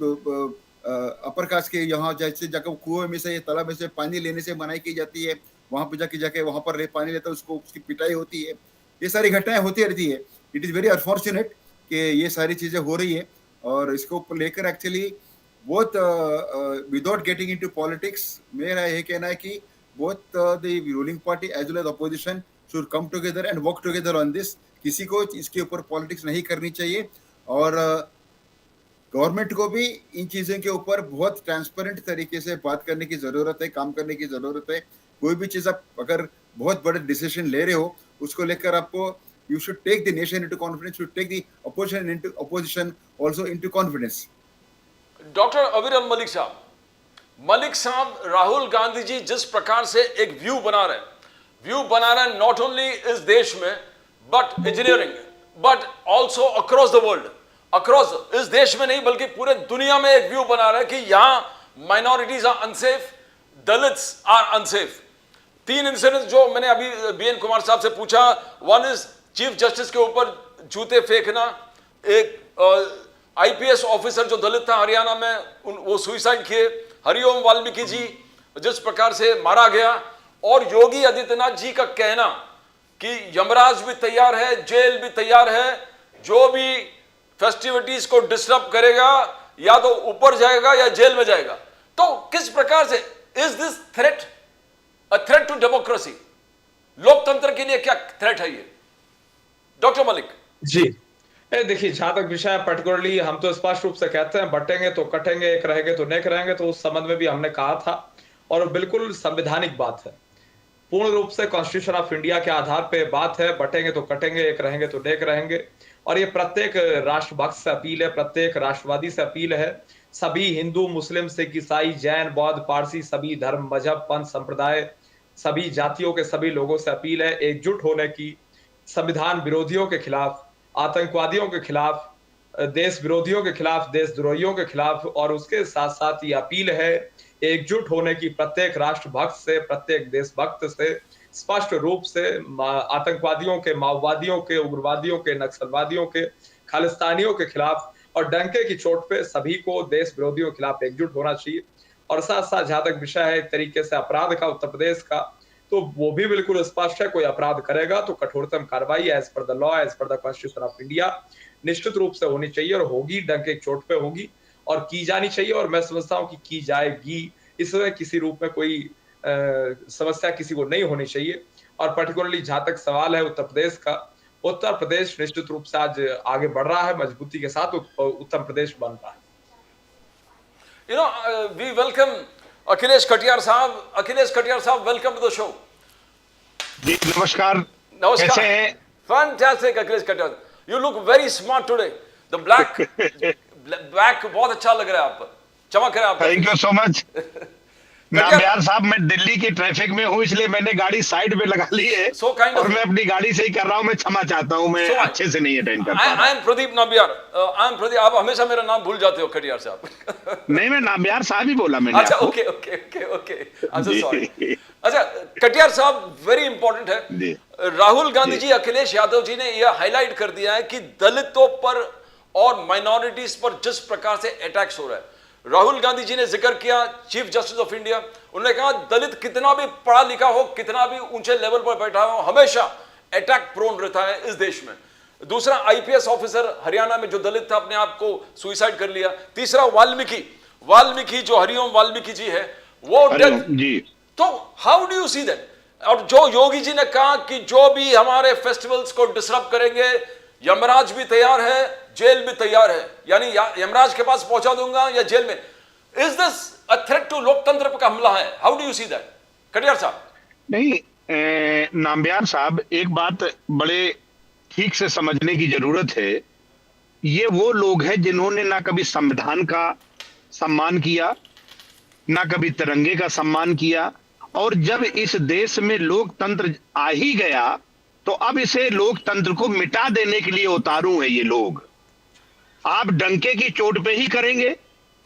upper caste के यहाँ जैसे जाकर कुएं में से तालाब में से पानी लेने से मनाही की जाती है, वहां पे जाके वहां पर पानी लेता है, उसको उसकी पिटाई होती है, ये सारी घटनाएं होती रहती है। इट इज वेरी अनफॉर्चुनेट कि ये सारी चीजें हो रही है और इसको ऊपर लेकर actually both without getting into politics मेरा यह कहना है कि both the ruling party as well as opposition should come together and work together on this. किसी को इसके ऊपर पॉलिटिक्स नहीं करनी चाहिए और गवर्नमेंट को भी इन चीजों के ऊपर बहुत ट्रांसपेरेंट तरीके से बात करने की जरूरत है, काम करने की जरूरत है। कोई भी चीज आप अगर बहुत बड़े डिसीजन ले रहे हो उसको लेकर आपको you should take the nation into confidence, you should take the opposition also into confidence. Doctor Aviral Malik साहब राहुल गांधी जी जिस प्रकार से एक व्यू बना रहे हैं नॉट ओनली इस देश में but engineering but also across the world, across इस देश में नहीं बल्कि पूरे दुनिया में एक व्यू बना रहे हैं कि यहां minorities are unsafe, Dalits are unsafe. 3 incident जो मैंने अभी बीएन कुमार साहब से पूछा, वन इज चीफ जस्टिस के ऊपर जूते फेंकना, एक आईपीएस ऑफिसर जो दलित था हरियाणा में वो सुसाइड किए, हरिओम वाल्मीकि जी जिस प्रकार से मारा गया, और योगी आदित्यनाथ जी का कहना कि यमराज भी तैयार है, जेल भी तैयार है, जो भी फेस्टिविटीज को डिस्टर्ब करेगा या तो ऊपर जाएगा या जेल में जाएगा। तो किस प्रकार से is this threat a threat to democracy? लोकतंत्र के लिए क्या थ्रेट है ये डॉक्टर मलिक जी? देखिए, जहां तक विषय पर्टिकुलरली हम तो स्पष्ट रूप से कहते हैं बटेंगे तो कटेंगे, एक रहेंगे तो नेक रहेंगे, तो उस संबंध में भी हमने कहा था और बिल्कुल संवैधानिक बात है, पूर्ण रूप से कॉन्स्टिट्यूशन ऑफ इंडिया के आधार पे बात है, बटेंगे तो कटेंगे, एक रहेंगे तो नेक रहेंगे। और ये प्रत्येक राष्ट्रभक्त से अपील है, प्रत्येक राष्ट्रवादी से अपील है, सभी हिंदू, मुस्लिम, सिख, ईसाई, जैन, बौद्ध, पारसी, सभी धर्म, मजहब, पंथ, संप्रदाय, सभी जातियों के सभी लोगों से अपील है एकजुट होने की, संविधान विरोधियों के खिलाफ, आतंकवादियों के खिलाफ, देश विरोधियों के खिलाफ, देशद्रोहियों के खिलाफ, और उसके साथ साथ ये अपील है एकजुट होने की प्रत्येक राष्ट्रभक्त से, प्रत्येक देशभक्त से, स्पष्ट रूप से आतंकवादियों के, माओवादियों के, उग्रवादियों के, नक्सलवादियों के, खालिस्तानियों के खिलाफ और डंके की चोट पे सभी को देश विरोधियों के खिलाफ एकजुट होना चाहिए। और साथ साथ जहां तक विषय है एक तरीके से अपराध का उत्तर प्रदेश का, तो वो भी बिल्कुल स्पष्ट है, कोई अपराध करेगा तो कठोरतम कार्रवाई as per the law, as per the constitution of India निश्चित रूप से होनी चाहिए और होगी, डंके की चोट पे होगी और की जानी चाहिए। और मैं समझता हूं कि की जाएगी, इसमें किसी रूप में कोई समस्या किसी को नहीं होनी चाहिए। और पर्टिकुलरली जहां तक सवाल है उत्तर प्रदेश का, उत्तर प्रदेश निश्चित रूप से आज आगे बढ़ रहा है, मजबूती के साथ उत्तर प्रदेश बन रहा है। You know, we welcome Akhilesh Katiyar Sahab. Akhilesh Katiyar Sahab, welcome to the show. जी नमस्कार। नमस्कार। कैसे हैं? Fantastic, Akhilesh Katiyar. You look very smart today. The black बहुत अच्छा लग रहा है आप पर, चमक रहा है आप पर। Thank you so much. नामयार साहब, मैं दिल्ली की ट्रैफिक में हूँ, इसलिए मैंने गाड़ी साइड पे लगा ली है और मैं अपनी गाड़ी से ही कर रहा हूँ। मैं क्षमा चाहता हूँ, मैं अच्छे से नहीं अटेंड कर पा रहा। I am Pradeep Nambiar. I am Pradeep. आप हमेशा मेरा नाम भूल जाते हो कटियार साहब। नहीं, मैं नाम्बियार साहब ही बोला मैंने। अच्छा, okay okay okay okay, I am sorry. अच्छा कटियार साहब, वेरी इंपॉर्टेंट है, राहुल गांधी जी, अखिलेश यादव जी ने यह हाईलाइट कर दिया है कि दलितों पर और माइनॉरिटीज पर जिस प्रकार से अटैक्स हो रहा है, राहुल गांधी जी ने जिक्र किया, चीफ जस्टिस ऑफ इंडिया, उन्होंने कहा दलित कितना भी पढ़ा लिखा हो, कितना भी ऊंचे लेवल पर बैठा हो, हमेशा अटैक प्रोन रहता है इस देश में। दूसरा, आईपीएस ऑफिसर हरियाणा में जो दलित था, अपने आप को सुसाइड कर लिया। तीसरा, वाल्मीकि जो हरिओम वाल्मीकि जी है, वो जी। तो how do you see that? और जो योगी जी ने कहा कि जो भी हमारे फेस्टिवल्स को डिस्टर्ब करेंगे, यमराज भी तैयार है, जेल भी तैयार है, यानी यमराज के पास पहुंचा दूंगा या जेल में। Is this a threat to लोकतंत्र का हमला है? How do you see that Katiyar sahab? नहीं, नाम्बियार साहब, एक बात बड़े ठीक से समझने की जरूरत है। ये वो लोग हैं जिन्होंने ना कभी संविधान का सम्मान किया, ना कभी तिरंगे का सम्मान किया। और जब इस देश में लोकतंत्र आ ही गया तो अब इसे लोकतंत्र को मिटा देने के लिए उतारू है ये लोग। आप डंके की चोट पे ही करेंगे,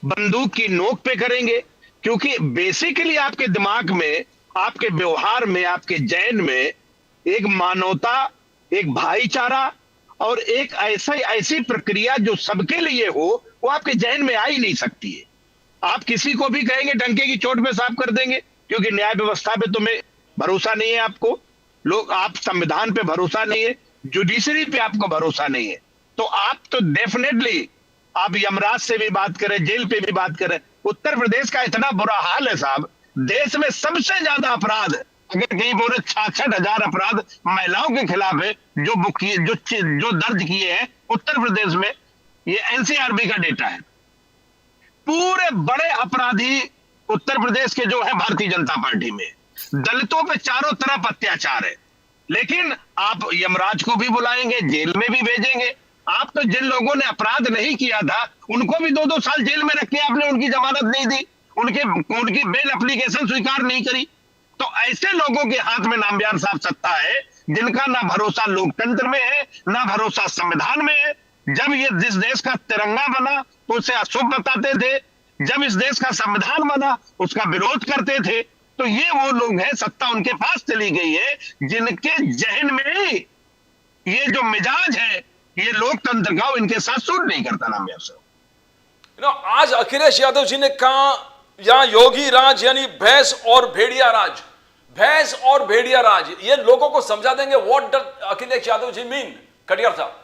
बंदूक की नोक पे करेंगे, क्योंकि बेसिकली आपके दिमाग में, आपके व्यवहार में, आपके जैन में एक मानवता, एक भाईचारा और एक ऐसी प्रक्रिया जो सबके लिए हो, वो आपके जहन में आ ही नहीं सकती है। आप किसी को भी कहेंगे डंके की चोट पे साफ कर देंगे, क्योंकि न्याय व्यवस्था पे तुम्हें भरोसा नहीं है, आपको लोग, आप संविधान पे भरोसा नहीं है, जुडिशरी पे आपको भरोसा नहीं है, तो आप तो डेफिनेटली आप यमराज से भी बात करें, जेल पे भी बात करें। उत्तर प्रदेश का इतना बुरा हाल है साहब, देश में सबसे ज्यादा अपराध, अगर कहीं बोले 66,000 अपराध महिलाओं के खिलाफ है जो दर्ज किए हैं उत्तर प्रदेश में, ये एनसीआरबी का डेटा है। पूरे बड़े अपराधी उत्तर प्रदेश के जो है भारतीय जनता पार्टी में, दलितों पे चारों तरफ अत्याचार है। लेकिन आप यमराज को भी बुलाएंगे, जेल में भी भेजेंगे। आप तो जिन लोगों ने अपराध नहीं किया था उनको भी 2-2 साल जेल में रख के आपने उनकी जमानत नहीं दी, उनकी बेल एप्लीकेशन स्वीकार नहीं करी। तो ऐसे लोगों के हाथ में नामबियार साहब सत्ता है, जिनका ना भरोसा लोकतंत्र में है, ना भरोसा संविधान में है। जब ये जिस देश का तिरंगा बना तो उसे अशुभ बताते थे, जब इस देश का संविधान बना उसका विरोध करते थे। तो ये वो लोग हैं, सत्ता उनके पास चली गई है, जिनके जहन में ये जो मिजाज है ये लोकतंत्र का, इनके साथ सूट नहीं करता। नामबियार साहब, आज अखिलेश यादव जी ने कहा यहां योगी राज यानी भैंस और भेड़िया राज, भैंस और भेड़िया राज, ये लोगों को समझा देंगे what does Akhilesh Yadav ji mean? Katiyar sahab.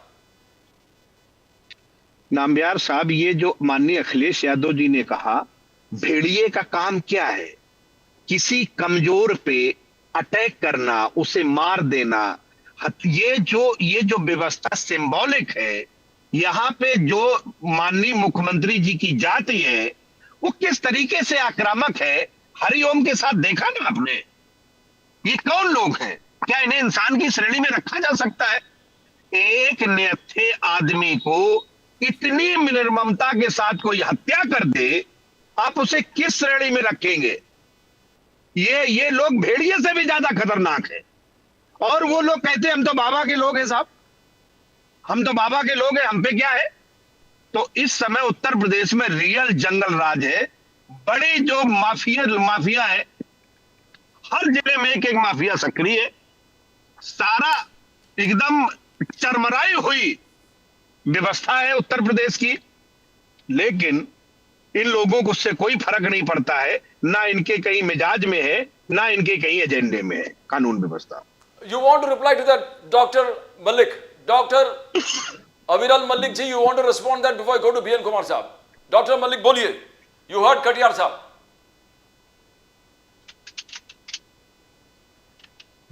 Nambiar साहब, ये जो माननीय अखिलेश यादव जी ने कहा, भेड़िए का काम क्या है? किसी कमजोर पे अटैक करना, उसे मार देना। ये जो व्यवस्था सिंबॉलिक है, यहाँ पे जो माननीय मुख्यमंत्री जी की जाति है वो किस तरीके से आक्रामक है, हरिओम के साथ देखा ना आपने। ये कौन लोग हैं? क्या इन्हें इंसान की श्रेणी में रखा जा सकता है? एक निहत्थे आदमी को इतनी निर्ममता के साथ कोई हत्या कर दे, आप उसे किस श्रेणी में रखेंगे? ये लोग भेड़िए से भी ज्यादा खतरनाक है। और वो लोग कहते हैं हम तो बाबा के लोग हैं साहब, हम तो बाबा के लोग हैं, हम पे क्या है? तो इस समय उत्तर प्रदेश में रियल जंगल राज है। बड़ी जो माफिया है, हर जिले में एक माफिया सक्रिय है। सारा एकदम चरमराई हुई व्यवस्था है उत्तर प्रदेश की, लेकिन इन लोगों को उससे कोई फर्क नहीं पड़ता है, ना इनके कहीं मिजाज में है, ना इनके कहीं एजेंडे में है कानून व्यवस्था। You want to reply to that, Dr. Malik? Dr. Aviral Malik ji, you want to respond that before I go to BN Kumar साहब? Dr. Malik बोलिए, you heard कटियार साहब।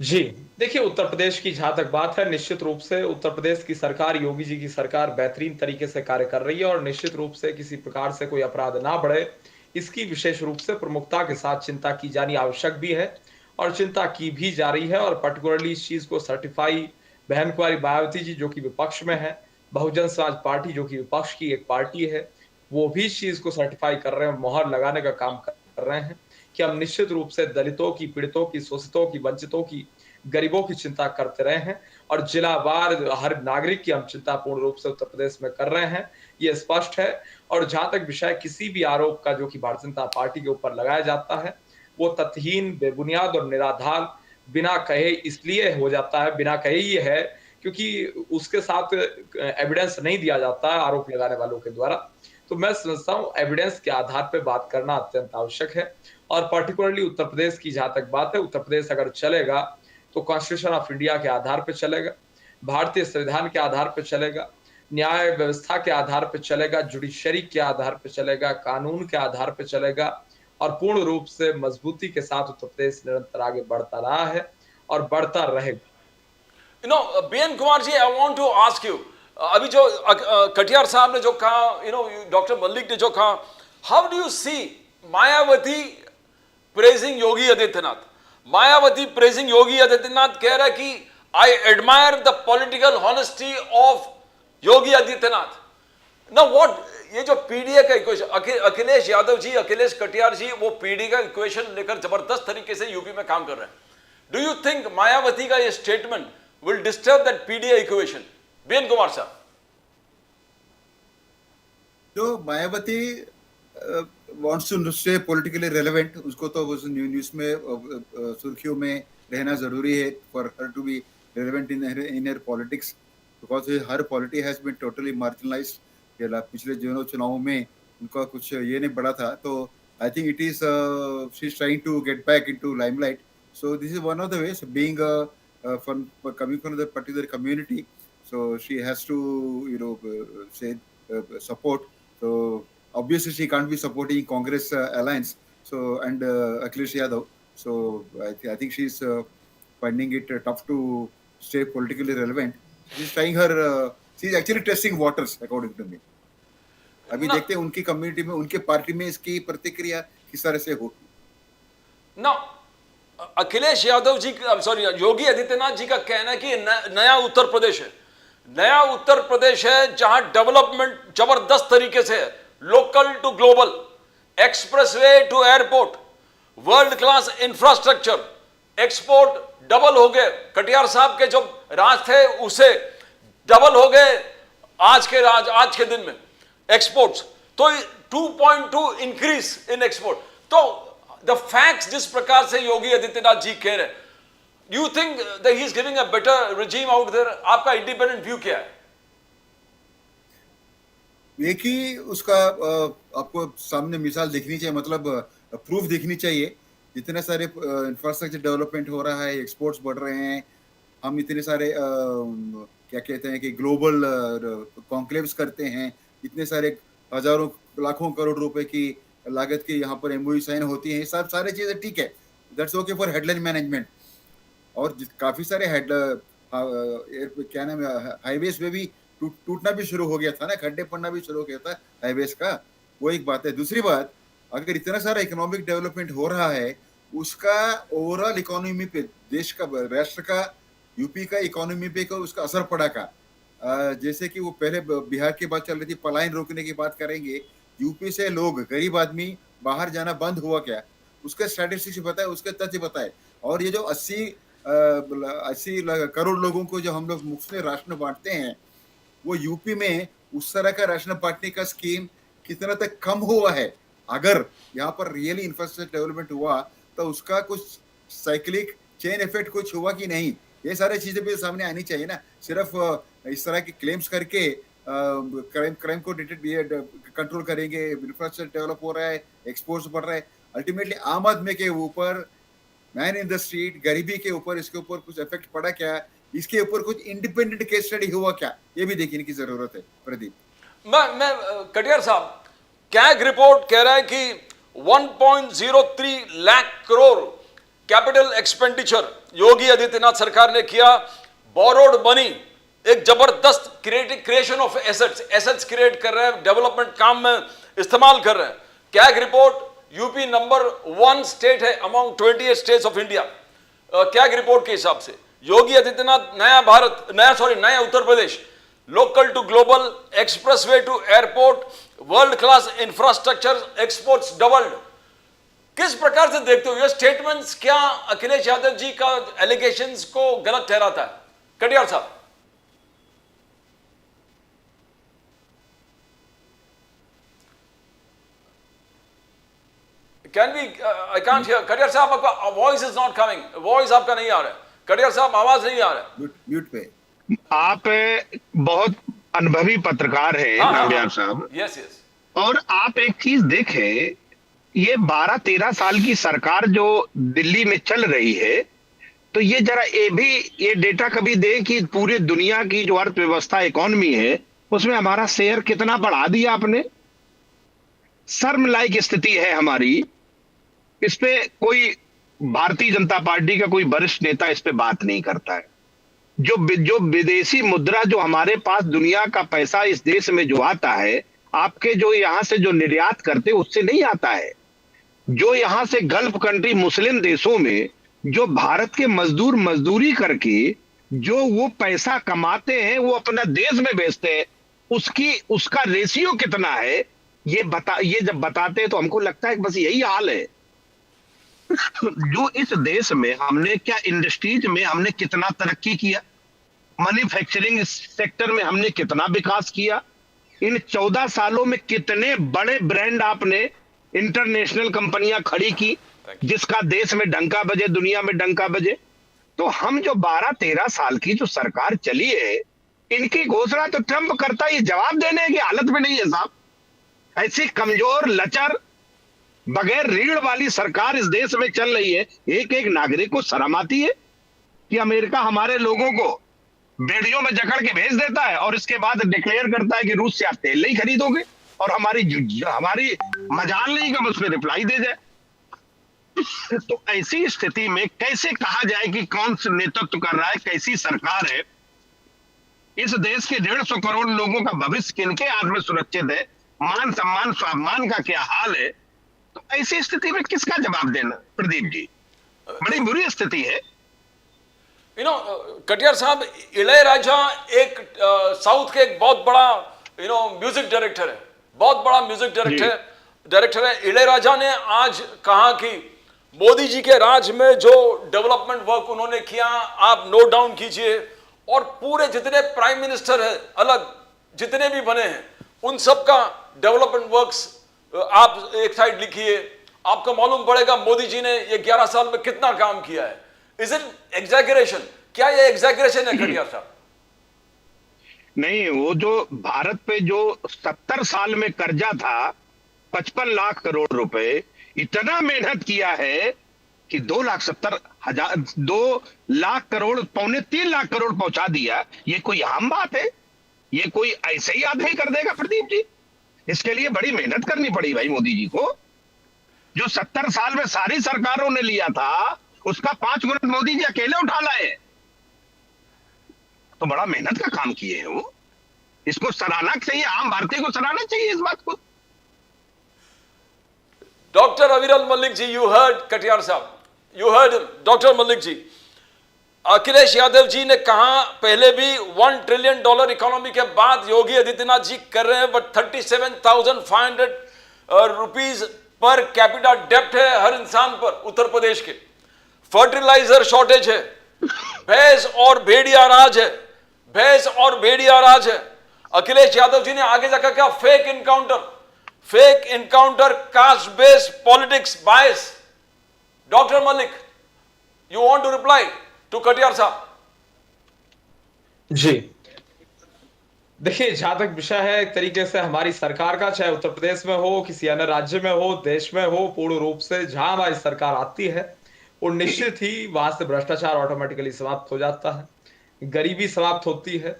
जी देखिए, उत्तर प्रदेश की जहां तक बात है, निश्चित रूप से उत्तर प्रदेश की सरकार, योगी जी की सरकार बेहतरीन तरीके से कार्य कर रही है और निश्चित रूप से किसी प्रकार से कोई अपराध ना बढ़े, इसकी विशेष रूप से प्रमुखता के साथ चिंता की जानी आवश्यक भी है और चिंता की भी जा रही है। और पर्टिकुलरली इस चीज को सर्टिफाई बहन कुमारी मायावती जी जो कि विपक्ष में है, बहुजन समाज पार्टी जो कि विपक्ष की एक पार्टी है, वो भी इस चीज को सर्टिफाई कर रहे हैं, मोहर लगाने का काम कर रहे हैं कि हम निश्चित रूप से दलितों की, पीड़ितों की, शोषितों की, वंचितों की, गरीबों की चिंता करते रहे हैं और जिलावार हर नागरिक की हम चिंता पूर्ण रूप से उत्तर प्रदेश में कर रहे हैं, ये स्पष्ट है। और जहां तक विषय किसी भी आरोप का जो कि भारतीय जनता पार्टी के ऊपर लगाया जाता है, वो तथ्यहीन, बेबुनियाद और निराधार, बिना कहे इसलिए हो जाता है, बिना कहे ये है क्योंकि उसके साथ एविडेंस नहीं दिया जाता है आरोप लगाने वालों के द्वारा। तो मैं समझता हूँ एविडेंस के आधार पर बात करना अत्यंत आवश्यक है। और पर्टिकुलरली उत्तर प्रदेश की जहां तक बात है, उत्तर प्रदेश अगर चलेगा तो कॉन्स्टिट्यूशन ऑफ इंडिया के आधार पर चलेगा, भारतीय संविधान के आधार पर चलेगा, न्याय व्यवस्था के आधार पर चलेगा, जुडिशरी के आधार पर चलेगा, कानून के आधार पर चलेगा और पूर्ण रूप से मजबूती के साथ उत्तर प्रदेश निरंतर आगे बढ़ता रहा है और बढ़ता रहेगा। B N Kumar ji, I want to ask you, अभी जो कटियार साहब ने जो कहा, डॉक्टर मलिक ने जो कहा, how do you see Mayawati praising Yogi Adityanath? Mayawati praising Yogi Adityanath कह रहा है कि I admire the political honesty of Yogi Adityanath. Now what ये जो पीडीए का इक्वेशन, अखिलेश यादव जी, अखिलेश कटियार जी वो पीडीए का इक्वेशन लेकर जबरदस्त तरीके से यूपी में काम कर रहे हैं. डू यू थिंक मायावती का ये statement will disturb that PDA equation? B N Kumar sahab. जो Mayawati wants to stay politically relevant, उसको तो उस न्यूज में सुर्खियों में रहना जरूरी है for her to be relevant in her politics, because her polity has been totally marginalized. पिछले चुनावों में उनका कुछ ये नहीं बढ़ा था, तो I think it is she's trying to get back into limelight. So this is one of the ways, being from coming from the particular community, so she has to say support. So obviously she can't be supporting Congress alliance. So and Akhilesh Yadav. So I think she's finding it tough to stay politically relevant. She's trying her. She's actually testing waters, according to me. अभी देखते हैं उनकी community में, उनके party में इसकी प्रतिक्रिया किस तरह से हो. ना अखिलेश यादव जी, सॉरी योगी आदित्यनाथ जी का कहना है कि नया उत्तर प्रदेश है, नया उत्तर प्रदेश है जहां डेवलपमेंट जबरदस्त तरीके से है, local to global, expressway to airport, world class infrastructure, export double हो गए. कटियार साहब के जो राज थे उसे डबल हो गए आज के दिन में एक्सपोर्ट्स. तो 2.2 इंक्रीज इन एक्सपोर्ट. तो द फैक्ट्स जिस प्रकार से योगी आदित्यनाथ जी कह रहे हैं, you think that he is giving a better regime out there? आपका इंडिपेंडेंट व्यू क्या है? एक ही उसका आपको सामने मिसाल देखनी चाहिए, मतलब प्रूफ देखनी चाहिए. जितने सारे इंफ्रास्ट्रक्चर डेवलपमेंट हो रहा है, एक्सपोर्ट्स बढ़ रहे हैं, हम इतने सारे क्या कहते हैं कि ग्लोबल कॉन्क्लेव्स करते हैं, इतने सारे हजारों लाखों करोड़ रुपए की लागत की यहाँ पर एमओयू साइन होती है, सब सारी चीजें ठीक है, that's okay for headline management. और काफी सारे क्या नाम है, हाईवेज में भी टूटना भी शुरू हो गया था ना, खड्डे पड़ना भी शुरू हो गया था हाईवेज का, वो एक बात है. दूसरी बात, अगर इतना सारा इकोनॉमिक डेवलपमेंट हो रहा है, उसका ओवरऑल इकोनॉमी पे, देश का, राष्ट्र का, यूपी का इकोनॉमी पे उसका असर पड़ा का. जैसे कि वो पहले बिहार की बात चल रही थी, पलायन रोकने की बात करेंगे, यूपी से लोग, गरीब आदमी बाहर जाना बंद हुआ क्या, उसके स्टैटिस्टिक्स बताए, उसके तथ्य बताए. और ये जो 80 करोड़ लोगों को जो हम लोग मुफ्त में राशन बांटते हैं, वो यूपी में उस तरह का राशन बांटने का स्कीम कितना तक कम हुआ है. अगर यहाँ पर रियली इंफ्रास्ट्रक्चर डेवलपमेंट हुआ तो उसका कुछ साइक्लिक चेन इफेक्ट कुछ हुआ कि नहीं, ये सारी चीजें भी सामने आनी चाहिए ना. सिर्फ इस तरह के क्लेम्स करके क्राइम को कंट्रोल करेंगे, इंफ्रास्ट्रक्चर डेवलप हो रहा है, एक्सपोर्ट्स बढ़ रहा है, अल्टीमेटली आम आदमी के ऊपर, मैन इन द स्ट्रीट, गरीबी के ऊपर, इसके ऊपर कुछ इफेक्ट पड़ा क्या, इसके ऊपर कुछ इंडिपेंडेंट केस स्टडी हुआ क्या, ये भी देखने की जरूरत है. प्रदीप, मैं कटियार साहब, कैग रिपोर्ट कह रहा है कि 1.03 लाख करोड़ कैपिटल एक्सपेंडिचर योगी आदित्यनाथ सरकार ने किया. बोरोड मनी, एक जबरदस्त क्रिएशन ऑफ एसेट्स क्रिएट कर रहे हैं, डेवलपमेंट काम में इस्तेमाल कर रहे हैं. CAG report, UP number 1 state है among 28 states of India. CAG report के हिसाब से योगी आदित्यनाथ, नया Uttar Pradesh, local to global, expressway to airport, world class infrastructure, exports doubled. किस प्रकार से देखते हो ये स्टेटमेंट्स? क्या अखिलेश यादव जी का एलिगेशंस को गलत ठहराता है? कटियार साहब, can be, I can't hear. Katiyar साहब, आपका voice is not coming, voice आपका नहीं आ रहा है. कटियार साहब, आवाज नहीं आ रहा है. म्यूट पे. आप बहुत अनुभवी पत्रकार हैं नामयार साहब. Yes yes. और आप एक चीज देखें, ये 12-13 साल की सरकार जो दिल्ली में चल रही है, तो ये जरा ये डेटा कभी दें कि पूरी दुनिया की जो अर्थव्यवस्था, इकोनॉमी है, उसमें हमारा शेयर कितना बढ़ा दिया आपने. शर्म लायक स्थिति है हमारी. इस पे कोई भारतीय जनता पार्टी का कोई वरिष्ठ नेता इस पे बात नहीं करता है. जो विदेशी मुद्रा, जो हमारे पास दुनिया का पैसा इस देश में जो आता है, आपके जो यहां से जो निर्यात करते उससे नहीं आता है. जो यहां से गल्फ कंट्री, मुस्लिम देशों में जो भारत के मजदूर मजदूरी करके जो वो पैसा कमाते हैं, वो अपना देश में बेचते हैं. उसका रेशियो कितना है, ये जब बताते हैं तो हमको लगता है कि बस यही हाल है। जो इस देश में हमने क्या इंडस्ट्रीज में हमने कितना तरक्की किया, मैन्युफैक्चरिंग सेक्टर में हमने कितना विकास किया, इन 14 सालों में कितने बड़े ब्रांड आपने इंटरनेशनल कंपनियां खड़ी की, जिसका देश में डंका बजे, दुनिया में डंका बजे। तो हम जो 12-13 साल की जो सरकार चली है, इनकी घोषणा तो ट्रंप करता, ये जवाब देने की हालत में नहीं है साहब। ऐसी कमजोर, लचर, बगैर रीढ़ वाली सरकार इस देश में चल रही है। एक एक नागरिक को शर्म आती है कि अमेरिका हमारे लोगों को बेड़ियों में जकड़ के भेज देता है और इसके बाद डिक्लेयर करता है कि रूस से आप तेल नहीं खरीदोगे, और हमारी मजाल नहीं कि हम उस पर रिप्लाई दे जाए। तो ऐसी स्थिति में कैसे कहा जाए कि कौन नेतृत्व कर रहा है, कैसी सरकार है? इस देश के 150 करोड़ लोगों का भविष्य किनके हाथ में सुरक्षित है? मान सम्मान स्वाभिमान का क्या हाल है? तो ऐसी स्थिति में किसका जवाब देना प्रदीप जी? बड़ी बुरी स्थिति है। कटियार साहब, इளைयराजा एक साउथ के एक बहुत बड़ा म्यूजिक डायरेक्टर है, बहुत बड़ा म्यूजिक डायरेक्टर है। इளைयराजा ने आज कहा कि मोदी जी के राज में जो डेवलपमेंट वर्क उन्होंने किया, आप नोट डाउन कीजिए, और पूरे जितने प्राइम मिनिस्टर है अलग जितने भी बने हैं, उन सब का डेवलपमेंट वर्क्स आप एक साइड लिखिए, आपको मालूम पड़ेगा मोदी जी ने ये 11 साल में कितना काम किया है। Is it exaggeration? क्या ये एग्जैगरेशन है कटियार साहब? नहीं, वो जो भारत पे जो 70 साल में कर्जा था 55 लाख करोड़ रुपए, इतना मेहनत किया है कि 2 लाख करोड़, 2.25 लाख करोड़ पहुंचा दिया। ये कोई आम बात है? ये कोई ऐसे ही आधे कर देगा प्रदीप जी? इसके लिए बड़ी मेहनत करनी पड़ी भाई मोदी जी को। जो 70 साल में सारी सरकारों ने लिया था, उसका 5 गुना मोदी जी अकेले उठा लाए। तो बड़ा मेहनत का काम किए हैं वो। इसको सराहना चाहिए, आम भारतीय को सराहना चाहिए इस बात को। Doctor Aviral Malik ji, you heard Katiyar साहब, यू हर्ड डॉक्टर मलिक जी। अखिलेश यादव जी ने कहा पहले भी $1 ट्रिलियन इकोनॉमी के बाद योगी आदित्यनाथ जी कर रहे हैं, बट 37,500 रुपीज पर कैपिटा डेप्ट है हर इंसान पर उत्तर प्रदेश के। फर्टिलाइजर शॉर्टेज है, भैंस और भेड़िया राज है, भैंस और भेड़िया राज है। अखिलेश यादव जी ने आगे जाकर कहा fake encounter, caste based politics, bias. Doctor Malik, you want to reply to Katiyar sahab? जी देखिए, जहां तक विषय है एक तरीके से हमारी सरकार का, चाहे उत्तर प्रदेश में हो, किसी अन्य राज्य में हो, देश में हो, पूर्ण रूप से जहां हमारी सरकार आती है वो निश्चित ही वहां से भ्रष्टाचार ऑटोमेटिकली समाप्त हो जाता है, गरीबी समाप्त होती है,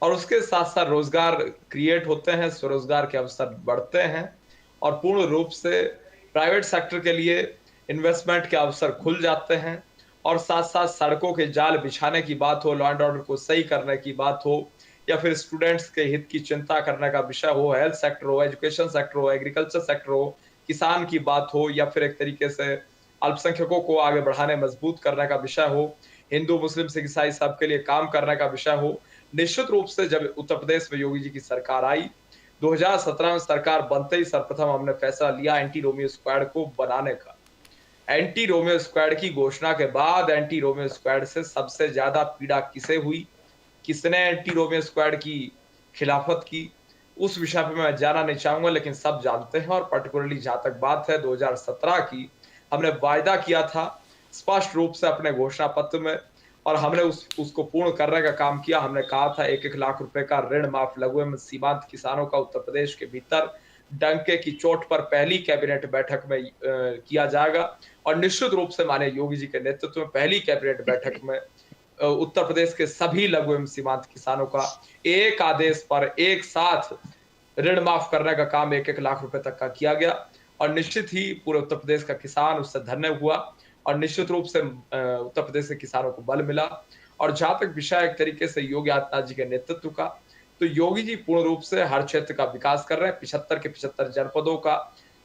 और उसके साथ साथ रोजगार क्रिएट होते हैं, स्वरोजगार के अवसर बढ़ते हैं, और पूर्ण रूप से प्राइवेट सेक्टर के लिए इन्वेस्टमेंट के अवसर खुल जाते हैं, और साथ साथ सड़कों के जाल बिछाने की बात हो, लॉ एंड ऑर्डर को सही करने की बात हो, या फिर स्टूडेंट्स के हित की चिंता करने का विषय हो, हेल्थ सेक्टर हो, एजुकेशन सेक्टर हो, एग्रीकल्चर सेक्टर हो, किसान की बात हो, या फिर एक तरीके से अल्पसंख्यकों को आगे बढ़ाने, मजबूत करने का विषय हो, हिंदू मुस्लिम सिख ईसाई सबके लिए काम करने का विषय हो। निश्चित रूप से जब उत्तर प्रदेश में योगी जी की सरकार आई, 2017 में सरकार बनते ही सर्वप्रथम हमने फैसला लिया एंटी रोमियो स्क्वाड को बनाने का। एंटी रोमियो स्क्वाड की घोषणा के बाद एंटी रोमियो स्क्वाड से सबसे ज्यादा पीड़ा किसे हुई, किसने एंटी रोमियो स्क्वाड की खिलाफत की, उस विषय पे मैं जाना नहीं चाहूंगा, लेकिन सब जानते हैं। और पर्टिकुलरली जहां तक बात है 2017 की, हमने वायदा किया था स्पष्ट रूप से अपने घोषणा पत्र में, और हमने उसको पूर्ण करने का काम किया। हमने कहा था 1-1 लाख रुपए का ऋण माफ लघु एवं सीमांत किसानों का उत्तर प्रदेश के भीतर डंके की चोट पर पहली कैबिनेट बैठक में किया जाएगा, और निश्चित रूप से माननीय योगी जी के नेतृत्व में पहली कैबिनेट बैठक में उत्तर प्रदेश के सभी लघु एवं सीमांत किसानों का एक आदेश पर एक साथ ऋण माफ करने का काम 1-1 लाख रुपए तक का किया गया, और निश्चित ही पूरे उत्तर प्रदेश का किसान उससे धन्य हुआ, और निश्चित रूप से उत्तर प्रदेश के किसानों को बल मिला। और जहां तक विषय एक तरीके से योगी आदित्यनाथ जी के नेतृत्व का, तो योगी जी पूर्ण रूप से हर क्षेत्र का विकास कर रहे हैं। 75 के 75 जनपदों का,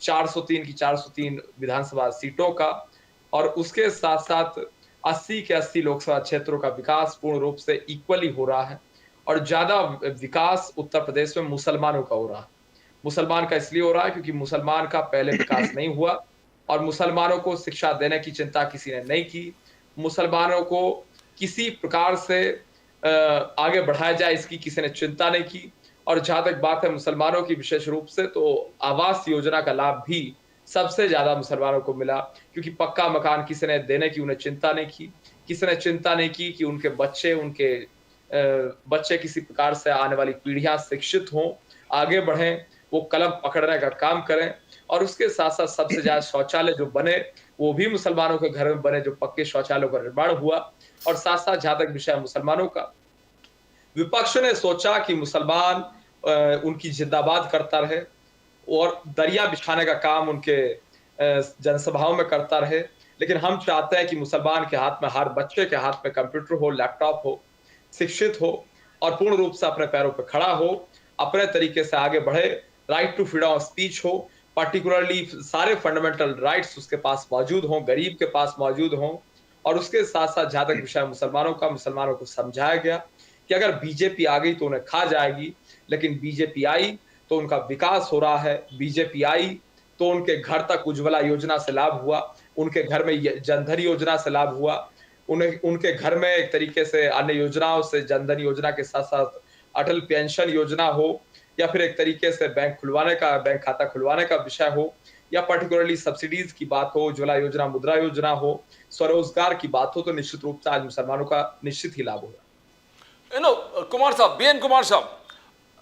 403 की 403 विधानसभा सीटों का, और उसके साथ साथ 80 के 80 लोकसभा क्षेत्रों का विकास पूर्ण रूप से इक्वली हो रहा है। और ज्यादा विकास उत्तर प्रदेश में मुसलमानों का हो रहा है। मुसलमान का इसलिए हो रहा है क्योंकि मुसलमान का पहले विकास नहीं हुआ और मुसलमानों को शिक्षा देने की चिंता किसी ने नहीं की। मुसलमानों को किसी प्रकार से आगे बढ़ाया जाए इसकी किसी ने चिंता नहीं की। और जहां तक बात है मुसलमानों की विशेष रूप से, तो आवास योजना का लाभ भी सबसे ज्यादा मुसलमानों को मिला, क्योंकि पक्का मकान किसी ने देने की उन्हें चिंता नहीं की। किसी ने चिंता नहीं की कि उनके बच्चे किसी प्रकार से आने वाली पीढ़ियां शिक्षित हों, आगे बढ़ें, वो कलम पकड़ने का काम करें। और उसके साथ साथ सबसे ज्यादा शौचालय जो बने वो भी मुसलमानों के घर में बने, जो पक्के शौचालयों का निर्माण हुआ। और साथ साथ जहां तक विषय मुसलमानों का, विपक्ष ने सोचा कि मुसलमान उनकी जिंदाबाद करता रहे और दरिया बिछाने का काम उनके जनसभाओं में करता रहे। लेकिन हम चाहते हैं कि मुसलमान के हाथ में, हर बच्चे के हाथ में कंप्यूटर हो, लैपटॉप हो, शिक्षित हो और पूर्ण रूप से अपने पैरों पर खड़ा हो, अपने तरीके से आगे बढ़े, right to freedom of speech हो, पर्टिकुलरली सारे फंडामेंटल राइट्स उसके पास मौजूद हों, गरीब के पास मौजूद हों। और उसके साथ साथ जहां तक विषय मुसलमानों का, मुसलमानों को समझाया गया कि अगर बीजेपी आ गई तो उन्हें खा जाएगी, लेकिन बीजेपी आई तो उनका विकास हो रहा है। बीजेपी आई तो उनके घर तक उज्ज्वला योजना से लाभ हुआ, उनके घर में जनधन योजना से लाभ हुआ, उनके घर में एक तरीके से अन्य योजनाओं से, जनधन योजना के साथ साथ अटल पेंशन योजना हो, या फिर एक तरीके से बैंक खाता खुलवाने का विषय हो, या पर्टिकुलरली सब्सिडीज की बात हो, उज्ज्वला योजना, मुद्रा योजना हो, स्वरोजगार की बात हो, तो निश्चित रूप से आज मुसलमानों का निश्चित ही लाभ होगा। कुमार साहब, बीएन कुमार साहब,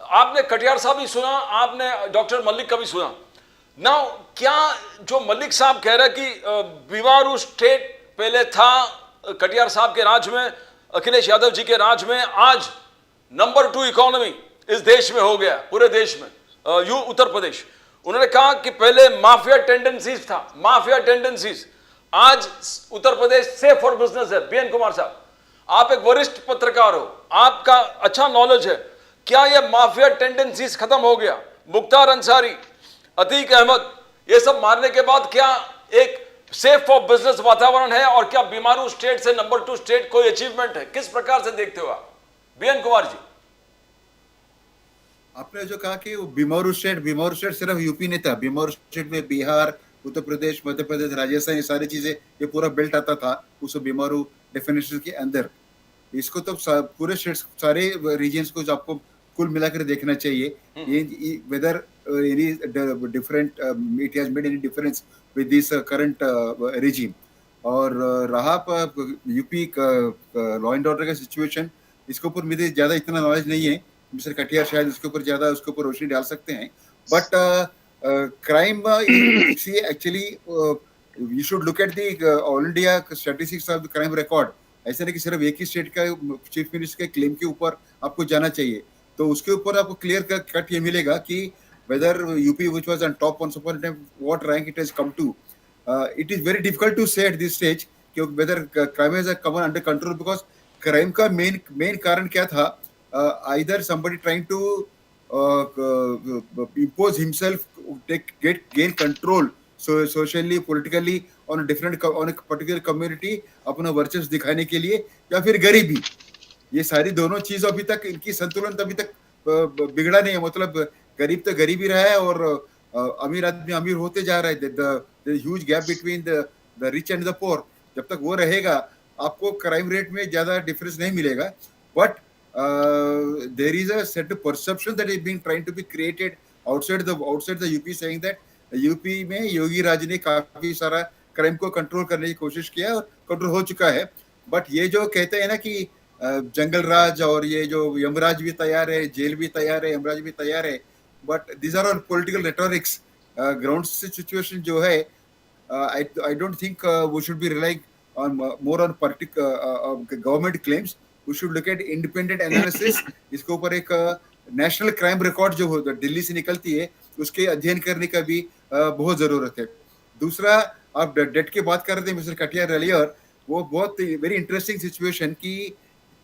आपने कटियार साहब भी सुना, आपने डॉक्टर मलिक का भी सुना ना। क्या जो मलिक साहब कह रहे कि बीमारू स्टेट पहले था कटियार साहब के राज में, अखिलेश यादव जी के राज में, आज नंबर 2 इकोनॉमी इस देश में हो गया, पूरे देश में, उत्तर प्रदेश। उन्होंने कहा कि पहले माफिया टेंडेंसीज था, माफिया टेंडेंसीज, आज Uttar Pradesh safe for business है। बीएन कुमार साहब, आप एक वरिष्ठ पत्रकार हो, आपका अच्छा नॉलेज है, क्या यह माफिया टेंडेंसीज खत्म हो गया? मुख्तार अंसारी, अतीक अहमद, ये सब मारने के बाद क्या एक सेफ फॉर बिजनेस वातावरण है? और क्या बीमारू स्टेट से नंबर 2 स्टेट कोई अचीवमेंट है? किस प्रकार से देखते हो आप, बीएन कुमार जी? आपने जो कहा कि वो बीमारू स्टेट सिर्फ यूपी नहीं था, बीमारू स्टेट में बिहार, उत्तर प्रदेश, मध्य प्रदेश, राजस्थान, ये सारी चीजें, ये पूरा बेल्ट आता था उस बीमारू डेफिनेशन के अंदर। इसको तो पूरे स्टेट्स, सारे रीजन्स को आपको कुल मिलाकर देखना चाहिए। ये whether any different, it has made any difference with this current regime. और रहा यूपी का लॉ एंड ऑर्डर का सिचुएशन, इसके ऊपर मुझे ज्यादा इतना नॉलेज नहीं है, मिस्टर कटियार शायद उसके ऊपर ज्यादा उसके ऊपर रोशनी डाल सकते हैं। But crime actually you should look at the all India statistics of the crime record. ऐसा नहीं कि सिर्फ एक ही स्टेट का चीफ मिनिस्टर के क्लेम के ऊपर आपको जाना चाहिए, तो उसके ऊपर आपको क्लियर कट ये मिलेगा कि whether UP which was on top once upon a time, what rank it has come to. It is very difficult to say at this stage कि whether crime has come under control, because crime का main कारण क्या था? Either somebody trying to impose himself, gain control, so socially, politically on a particular community, अपना वर्चस्व दिखाने के लिए, या फिर गरीबी। ये सारी दोनों चीज अभी तक इनकी संतुलन अभी तक बिगड़ा नहीं है। मतलब गरीब तो गरीब ही रहा है और अमीर आदमी अमीर होते जा रहा है। The huge gap between the rich and the poor, जब तक वो रहेगा आपको क्राइम रेट में ज्यादा डिफरेंस नहीं मिलेगा। But there is a set perception that is being trying to be created outside the UP, saying that UP में योगी राज ने काफी सारा क्राइम को कंट्रोल करने की कोशिश किया और कंट्रोल हो चुका है। बट ये जो कहते हैं ना कि जंगल राज और ये जो यमराज भी तैयार है, जेल भी तैयार है, यमराज भी तैयार है, but this are all political rhetorics. Ground situation जो है, I don't think we should be relying on more on government claims. We should look at independent analysis. इसके ऊपर एक नेशनल क्राइम रिकॉर्ड जो होता है दिल्ली से निकलती है, उसके अध्ययन करने का भी बहुत जरूरत है। दूसरा, आप डेट की बात कर रहे थे मिस्टर कटियार अर्लियर, वो बहुत वेरी इंटरेस्टिंग सिचुएशन कि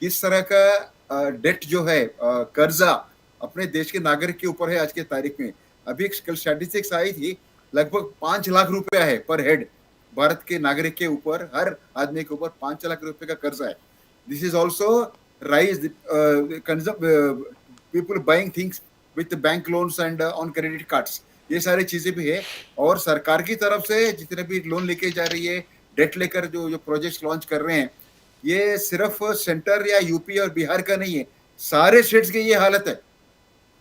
किस तरह का डेट जो है, कर्जा अपने देश के नागरिक के ऊपर है आज के तारीख में। अभी कल स्टैटिस्टिक्स आई थी, लगभग 5 लाख रुपया है पर हेड भारत के नागरिक के ऊपर, हर आदमी के ऊपर 5 लाख रुपए का कर्जा है। This is also rise, people buying things with bank loans and on credit cards, ये सारी चीजें भी है। और सरकार की तरफ से जितने भी लोन लेके जा रही है, डेट लेकर जो जो प्रोजेक्ट्स लॉन्च कर रहे हैं, ये सिर्फ सेंटर या यूपी और बिहार का नहीं है, सारे स्टेट्स की ये हालत है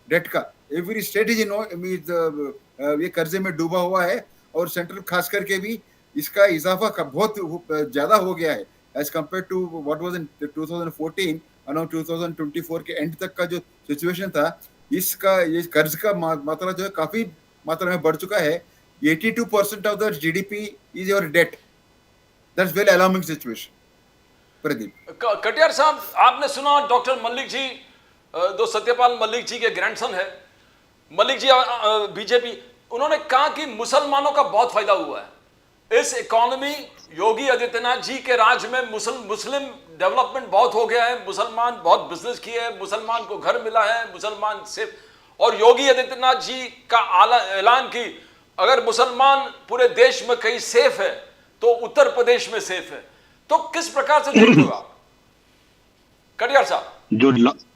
डेट का। एवरी स्टेट इज ये कर्जे में डूबा हुआ है, और सेंट्रल खास करके भी इसका इजाफा बहुत ज्यादा हो गया है as compare to what was in 2014, around 2024 के एंड तक का जो सिचुएशन था, इसका ये कर्ज का मात्रा जो है काफी मात्रा में बढ़ चुका है। 82% of the GDP is your debt. That's very alarming situation. Pradeep Katiyar sahab, आपने सुना डॉक्टर मलिक जी, जो सत्यपाल मलिक जी के ग्रैंडसन है, मलिक जी बीजेपी, उन्होंने कहा कि मुसलमानों का बहुत फायदा हुआ है इस इकोनॉमी, योगी आदित्यनाथ जी के राज में मुस्लिम डेवलपमेंट बहुत हो गया है, मुसलमान बहुत बिजनेस किए हैं, मुसलमान को घर मिला है, मुसलमान सेफ। और योगी आदित्यनाथ जी का ऐलान की अगर मुसलमान पूरे देश में कहीं सेफ है तो उत्तर प्रदेश में सेफ है। तो किस प्रकार से जुड़ होगा कटियार साहब?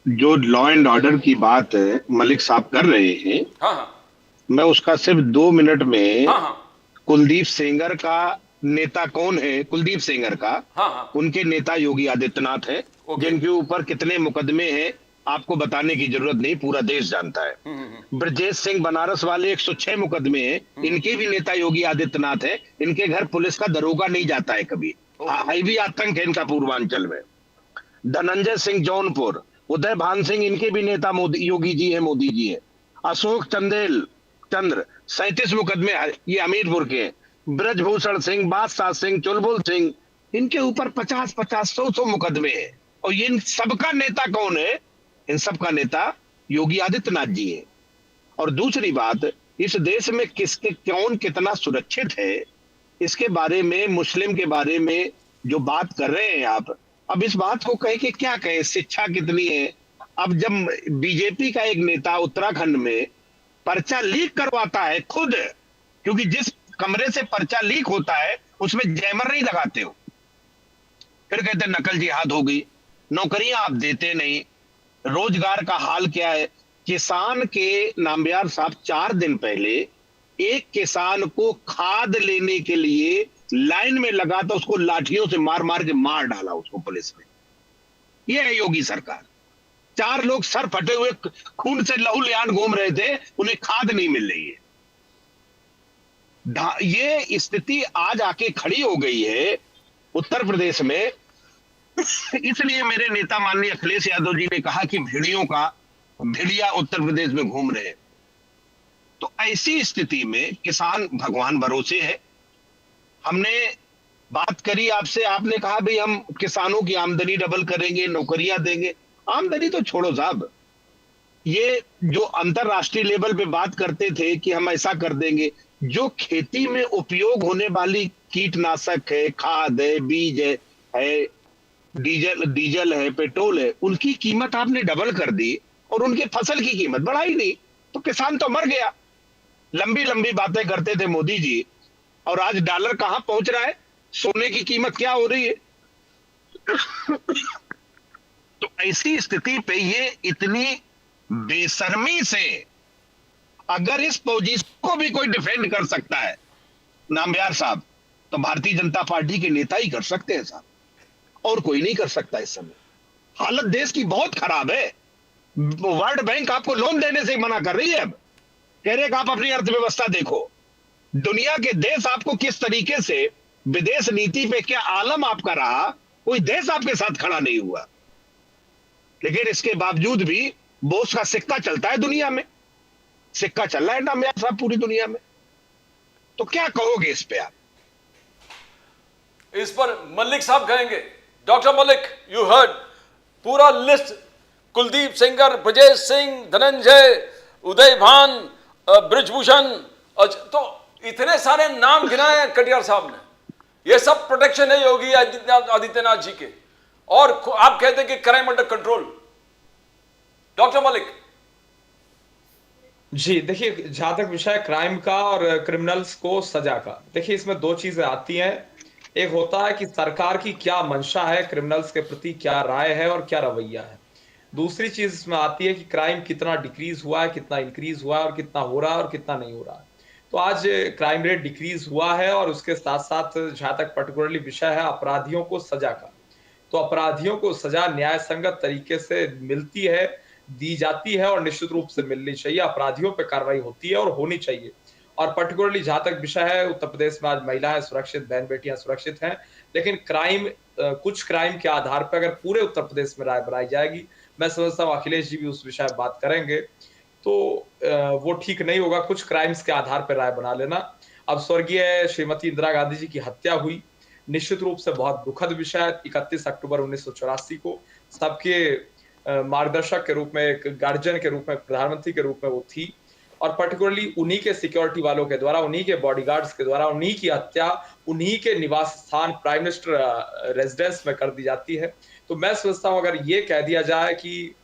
जो लॉ एंड ऑर्डर की बात मलिक साहब कर रहे हैं, हाँ, मैं उसका सिर्फ 2 मिनट में, हाँ, कुलदीप सेंगर का नेता कौन है, कुलदीप सेंगर का, हाँ, उनके नेता योगी आदित्यनाथ है, जिनके ऊपर कितने मुकदमे हैं आपको बताने की जरूरत नहीं, पूरा देश जानता है। ब्रजेश सिंह बनारस वाले 106 मुकदमे हैं, इनके भी नेता योगी आदित्यनाथ है। इनके घर पुलिस का दरोगा नहीं जाता है कभी, हाईवी आतंक है इनका पूर्वांचल में। धनंजय सिंह जौनपुर, उदय भान सिंह, इनके भी नेता योगी जी है, मोदी जी है। अशोक चंद्र 37 मुकदमे ये हमीरपुर के। ब्रजभूषण सिंह, बादशाह सिंह, चुलबुल सिंह, इनके ऊपर 50-50, 100 मुकदमे हैं। और इन सबका नेता कौन है? इन सबका नेता योगी आदित्यनाथ जी है। और दूसरी बात, इस देश में किसके कौन कितना सुरक्षित है, इसके बारे में, मुस्लिम के बारे में जो बात कर रहे हैं आप, अब इस बात को कहे कि क्या कहे, शिक्षा कितनी है। अब जब बीजेपी का एक नेता उत्तराखंड में पर्चा लीक करवाता है खुद, क्योंकि जिस कमरे से पर्चा लीक होता है उसमें जैमर नहीं लगाते हो, फिर कहते नकल जिहाद हो गई, नौकरियां आप देते नहीं, रोजगार का हाल क्या है। किसान के नामबियार साहब 4 दिन पहले एक किसान को खाद लेने के लिए लाइन में लगा था, उसको लाठियों से मार मार के मार डाला उसको पुलिस ने। ये है योगी सरकार। 4 लोग सर फटे हुए खून से लहूलुहान घूम रहे थे, उन्हें खाद नहीं मिल रही है। ये स्थिति आज आके खड़ी हो गई है उत्तर प्रदेश में। इसलिए मेरे नेता माननीय अखिलेश यादव जी ने कहा कि भेड़िया उत्तर प्रदेश में घूम रहे हैं। तो ऐसी स्थिति में किसान भगवान भरोसे है। हमने बात करी आपसे, आपने कहा भाई हम किसानों की आमदनी डबल करेंगे, नौकरियां देंगे। आमदनी तो छोड़ो साहब, ये जो अंतरराष्ट्रीय लेवल पे बात करते थे कि हम ऐसा कर देंगे, जो खेती में उपयोग होने वाली कीटनाशक है, खाद है, बीज है, डीजल है, पेट्रोल है, उनकी कीमत आपने डबल कर दी और उनके फसल की कीमत बढ़ाई नहीं, तो किसान तो मर गया। लंबी लंबी बातें करते थे मोदी जी, और आज डॉलर कहां पहुंच रहा है, सोने की कीमत क्या हो रही है। तो ऐसी स्थिति पे ये इतनी बेशर्मी से, अगर इस पोजीशन को भी कोई डिफेंड कर सकता है नामबियार साहब, तो भारतीय जनता पार्टी के नेता ही कर सकते हैं साहब, और कोई नहीं कर सकता। इस समय हालत देश की बहुत खराब है। वर्ल्ड बैंक आपको लोन देने से मना कर रही है, अब कह रहे कि आप अपनी अर्थव्यवस्था देखो। दुनिया के देश आपको किस तरीके से विदेश नीति पे क्या आलम आपका रहा, कोई देश आपके साथ खड़ा नहीं हुआ। लेकिन इसके बावजूद भी बोस का सिक्का चलता है दुनिया में, सिक्का चल रहा है ना मेरा साहब पूरी दुनिया में। तो क्या कहोगे इस पे आप? इस पर मलिक साहब कहेंगे। डॉक्टर मलिक, यू हर्ड पूरा लिस्ट, कुलदीप सेंगर, ब्रजेश सिंह, धनंजय, उदय भान, ब्रिजभूषण, तो इतने सारे नाम गिनाए हैं कटियार साहब ने। ये सब प्रोटेक्शन है योगी आदित्यनाथ जी के, और आप कहते हैं कि crime under control. Doctor Malik जी, देखिए, जहां तक विषय क्राइम का और क्रिमिनल्स को सजा का, देखिए इसमें 2 चीजें आती हैं। एक होता है कि सरकार की क्या मंशा है, क्रिमिनल्स के प्रति क्या राय है और क्या रवैया है। दूसरी चीज इसमें आती है कि क्राइम कितना डिक्रीज हुआ है, कितना इंक्रीज हुआ है और कितना हो रहा है और कितना नहीं हो रहा है। तो आज क्राइम रेट डिक्रीज हुआ है और उसके साथ साथ जहां तक पर्टिकुलरली विषय है अपराधियों को सजा का, तो अपराधियों को सजा न्याय संगत तरीके से मिलती है, दी जाती है और निश्चित रूप से मिलनी चाहिए। अपराधियों पे कार्रवाई होती है और होनी चाहिए। और पर्टिकुलरली जहां तक विषय है, उत्तर प्रदेश में आज महिलाएं सुरक्षित, बहन बेटियां सुरक्षित हैं, लेकिन कुछ क्राइम के आधार पर अगर पूरे उत्तर प्रदेश में राय बनाई जाएगी, मैं समझता हूँ अखिलेश जी भी उस विषय में बात करेंगे, तो वो ठीक नहीं होगा कुछ क्राइम्स के आधार पर राय बना लेना। अब स्वर्गीय श्रीमती इंदिरा गांधी जी की हत्या हुई, निश्चित रूप से बहुत दुखद विषय है। 31 अक्टूबर 1984 को सबके मार्गदर्शक के रूप में, एक गार्जियन के रूप में, प्रधानमंत्री के रूप में वो थी और पर्टिकुलरली उन्हीं के सिक्योरिटी वालों के द्वारा, उन्हीं के बॉडीगार्ड्स के द्वारा उन्हीं की हत्या उन्हीं के निवास स्थान प्राइम मिनिस्टर रेजिडेंस में कर दी जाती है। तो मैं समझता हूं अगर ये कह दिया जाए कि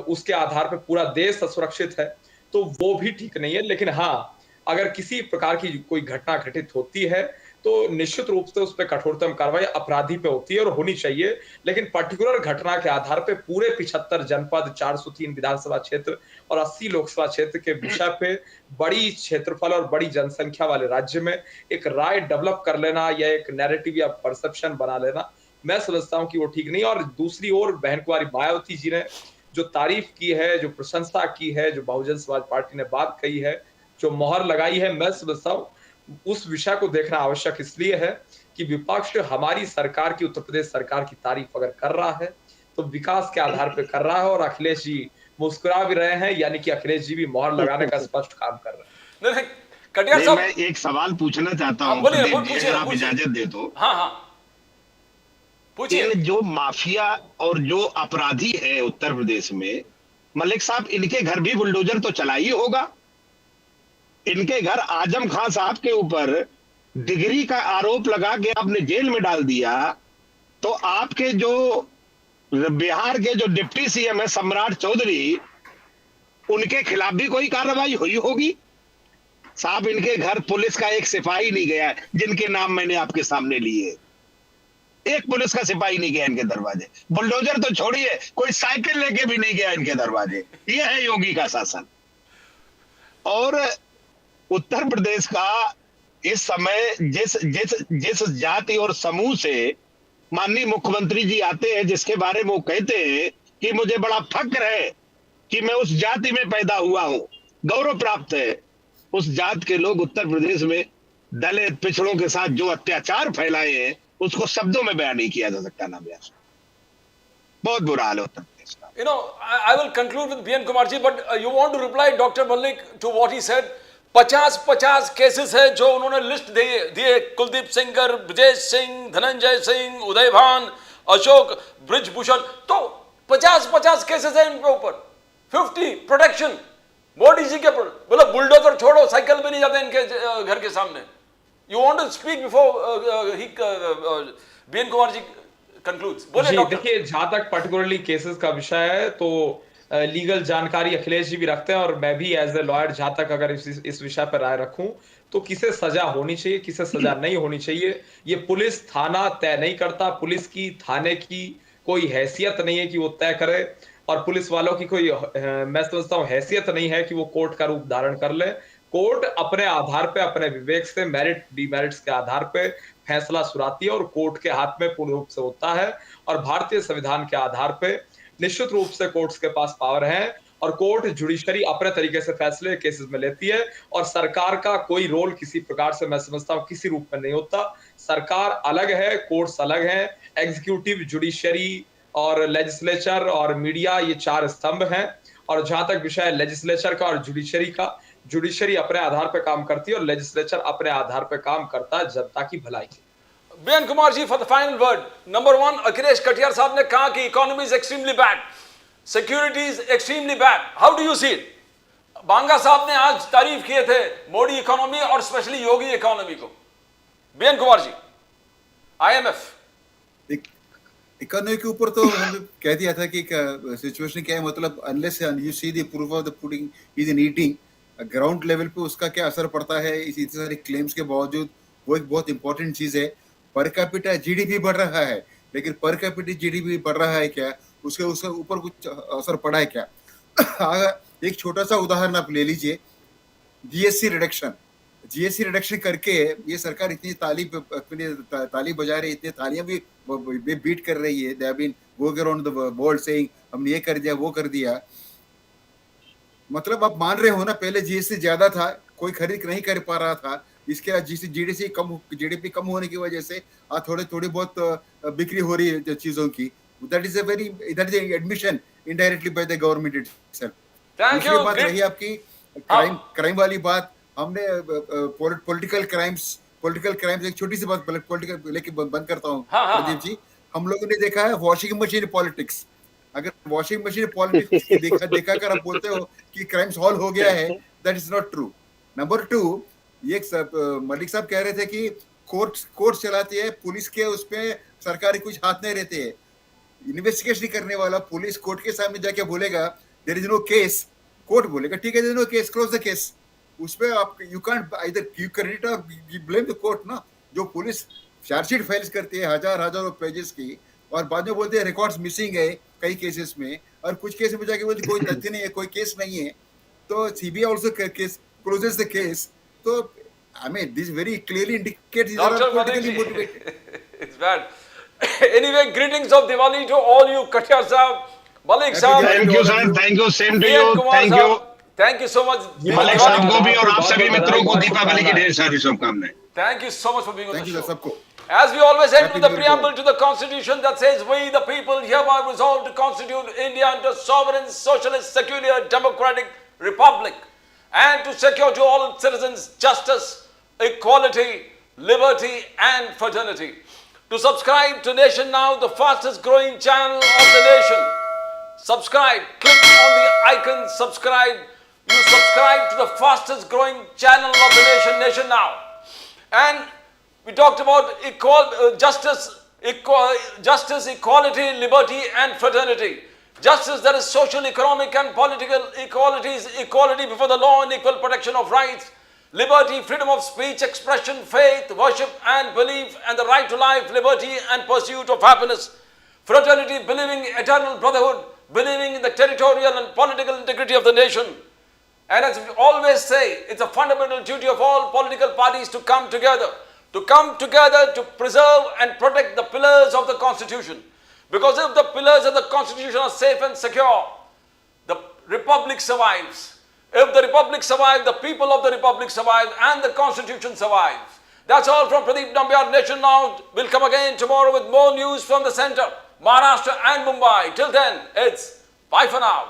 उसके आधार पर पूरा देश असुरक्षित है तो वो भी ठीक नहीं है। लेकिन हाँ, अगर किसी प्रकार की कोई घटना घटित होती है तो निश्चित रूप से उस पर कठोरतम कार्रवाई अपराधी पे होती है और होनी चाहिए। लेकिन पर्टिकुलर घटना के आधार पे पूरे 75 जनपद, 403 विधानसभा क्षेत्र और 80 लोकसभा क्षेत्र के विषय पे बड़ी क्षेत्रफल और बड़ी जनसंख्या वाले राज्य में एक राय डेवलप कर लेना या एक नैरेटिव या परसेप्शन बना लेना, मैं समझता हूं कि वो ठीक नहीं। और दूसरी ओर बहन कुमारी मायावती जी ने जो तारीफ की है, जो प्रशंसा की है, जो बहुजन समाज पार्टी ने बात कही है, जो मोहर लगाई है, मैं समझता हूं उस विषय को देखना आवश्यक इसलिए है कि विपक्ष हमारी सरकार की, उत्तर प्रदेश सरकार की तारीफ अगर कर रहा है तो विकास के आधार पर कर रहा है और अखिलेश जी मुस्कुरा भी रहे हैं, यानी कि अखिलेश जी भी मोहर लगाने का स्पष्ट काम कर रहे हैं। नहीं, कटियार नहीं, साहब, मैं एक सवाल पूछना चाहता हूँ बोलिए, प्रदीप जी, पूछिए, अगर आप पूछिए। इजाजत दे तो। हाँ हाँ, पूछिए। इन जो माफिया और जो अपराधी है उत्तर प्रदेश में, मलिक साहब, इनके घर भी बुलडोजर तो चला ही होगा। इनके घर आजम खान साहब के ऊपर डिग्री का आरोप लगा के आपने जेल में डाल दिया, तो आपके जो बिहार के जो डिप्टी सीएम है सम्राट चौधरी, उनके खिलाफ भी कोई कार्रवाई हुई होगी। साहब, इनके घर पुलिस का एक सिपाही नहीं गया, जिनके नाम मैंने आपके सामने लिए। एक पुलिस का सिपाही नहीं गया इनके दरवाजे। बुलडोजर तो छोड़िए, कोई साइकिल लेके भी नहीं गया इनके दरवाजे। ये है योगी का शासन। और उत्तर प्रदेश का इस समय जिस जिस जिस जाति और समूह से माननीय मुख्यमंत्री जी आते हैं, जिसके बारे में वो कहते हैं कि मुझे बड़ा फक्र है कि मैं उस जाति में पैदा हुआ हूं, गौरव प्राप्त है, उस जात के लोग उत्तर प्रदेश में दलित पिछड़ों के साथ जो अत्याचार फैलाए हैं उसको शब्दों में बयान नहीं किया जा सकता ना व्यास। बहुत बुरा हाल है उत्तर प्रदेश का। You know, I will conclude with BN Kumar ji, but you want to reply Dr. Malik to what he said? 50 cases है जो उन्होंने लिस्ट दिए, कुलदीप सेंगर, ब्रजेश सिंह, धनंजय सिंह, उदय भान, अशोक, ब्रिजभूषण, तो 50 केसेस है इनके ऊपर। 50 प्रोटेक्शन, मोदी जी के बोलो बुलडोजर छोड़ो, साइकिल भी नहीं जाते इनके घर के सामने। You want to speak before he B N Kumar ji concludes, बोले जी, डॉक्टर। देखिए, जहां तक पर्टिकुलरली केसेस का विषय है तो लीगल जानकारी अखिलेश जी भी रखते हैं और मैं भी एज ए लॉयर जहां तक अगर इस विषय पर राय रखूं तो किसे सजा होनी चाहिए, किसे सजा नहीं होनी चाहिए, ये पुलिस थाना तय नहीं करता। पुलिस की, थाने की कोई हैसियत नहीं है कि वो तय करे और पुलिस वालों की कोई मैं समझता हूं हैसियत नहीं है कि वो कोर्ट का रूप धारण कर ले। कोर्ट अपने आधार पे, अपने विवेक से, मेरिट डिमेरिट्स के आधार पे फैसला सुनाती है और कोर्ट के हाथ में पूर्ण रूप से होता है। और भारतीय संविधान के आधार पे निश्चित रूप से कोर्ट्स के पास पावर है और कोर्ट, जुडिशरी अपने तरीके से फैसले केसेस में लेती है और सरकार का कोई रोल किसी प्रकार से मैं समझता हूं किसी रूप में नहीं होता। सरकार अलग है, कोर्ट्स अलग है, एग्जीक्यूटिव, जुडिशरी और लेजिस्लेचर और मीडिया, ये 4 स्तंभ हैं। और जहां तक विषय है लेजिस्लेचर का और जुडिशरी का, जुडिशरी अपने आधार पर काम करती है और लेजिस्लेचर अपने आधार पर काम करता है जनता की भलाई के। BN Kumar ji, for the final word. Number 1, Akhilesh Katiyar साहब ने कहा कि economy is extremely bad, security is extremely bad, how do you see it? Banga साहब ने आज तारीफ किए थे मोदी इकोनॉमी और स्पेशली योगी इकोनॉमी को। BN Kumar ji, IMF economy के ऊपर तो हमने कह दिया था कि सिचुएशन क्या है, मतलब unless you see the proof of the pudding is in eating, ground level पे उसका क्या असर पड़ता है इस इतने सारे क्लेम्स के बावजूद, वो एक बहुत इंपॉर्टेंट चीज है। पर कैपिटा जीडीपी बढ़ रहा है, लेकिन पर कैपिटा जीडीपी बढ़ रहा है क्या, उसके उसके ऊपर कुछ असर पड़ा है क्या? अगर एक छोटा सा उदाहरण आप ले लीजिए, जीएसटी रिडक्शन। जीएसटी रिडक्शन करके ये सरकार इतनी ताली बजा रही है, इतनी तालियां भी बीट कर रही है, they have been going around the world saying हमने ये कर दिया, वो कर दिया। मतलब आप मान रहे हो ना, पहले जीएसटी ज्यादा था, कोई खरीद नहीं कर पा रहा था, इसके जीडीपी कम होने की वजह से आज थोड़ी बहुत बिक्री हो रही है चीजों की। That is admission indirectly by the government itself. Thank दूसरी you. बात Great. रही आपकी क्राइम वाली बात, हमने पॉलिटिकल क्राइम्स एक छोटी सी बात पॉलिटिकल लेके बंद करता हूँ हाँ, हाँ, प्रदीप जी। हम लोगों ने देखा है वॉशिंग मशीन पॉलिटिक्स। अगर वॉशिंग मशीन पॉलिटिक्स देखा कर आप बोलते हो कि क्राइम सॉल्व हो गया है, that is not true. Number 2, ये मलिक साहब कह रहे थे कि कोर्ट चलाती है, पुलिस के उसमें सरकारी कुछ हाथ नहीं रहते हैं। इन्वेस्टिगेशन करने वाला पुलिस कोर्ट के सामने जाके बोलेगा there is no case, court बोलेगा ठीक है there is no case, close the case. उसपे आप you can't either you credit और ब्लेम द कोर्ट ना। जो पुलिस चार्जशीट फाइल्स करती है हजारों पेजेस की, और बाद में बोलते हैं रिकॉर्ड्स मिसिंग है कई केसेस में, और कुछ केस में जाके बोलते कोई तथ्य नहीं है, कोई केस नहीं है, तो CBI also case closes the case. तो I mean, this very clearly indicates these are Dr. politically Malik motivated. It's bad. Anyway, greetings of Diwali to all you Katia Sahab, Malik Happy Sahab, Diwali. Thank you sir, thank you, same to Ian you, Kumar thank you. Sahab. Thank you so much. Malik साहब को भी और आप सभी मित्रों को दीपावली की ढेर सारी शुभकामनाएं। Thank you so much for being on Thank the you, show. sir, सबको। As we always end Happy with the Diwali to preamble all. to the Constitution that says, "We, the people, hereby resolve to constitute India into a sovereign, socialist, secular, democratic republic, and to secure to all its citizens justice, equality, liberty, and fraternity." To subscribe to Nation Now, the fastest growing channel of the nation, subscribe. Click on the icon, subscribe. You subscribe to the fastest growing channel of the nation, Nation Now. And we talked about justice, equality, liberty, and fraternity. Justice, that is social, economic, and political equality, is equality before the law and equal protection of rights. Liberty, freedom of speech, expression, faith, worship, and belief, and the right to life, liberty, and pursuit of happiness. Fraternity, believing eternal brotherhood, believing in the territorial and political integrity of the nation. And as we always say, it's a fundamental duty of all political parties to come together to preserve and protect the pillars of the Constitution. Because if the pillars of the Constitution are safe and secure, the Republic survives. If the Republic survives, the people of the Republic survive, and the Constitution survives. That's all from Pradeep Nambiar. Nation Now will come again tomorrow with more news from the center, Maharashtra and Mumbai. Till then, it's bye for now.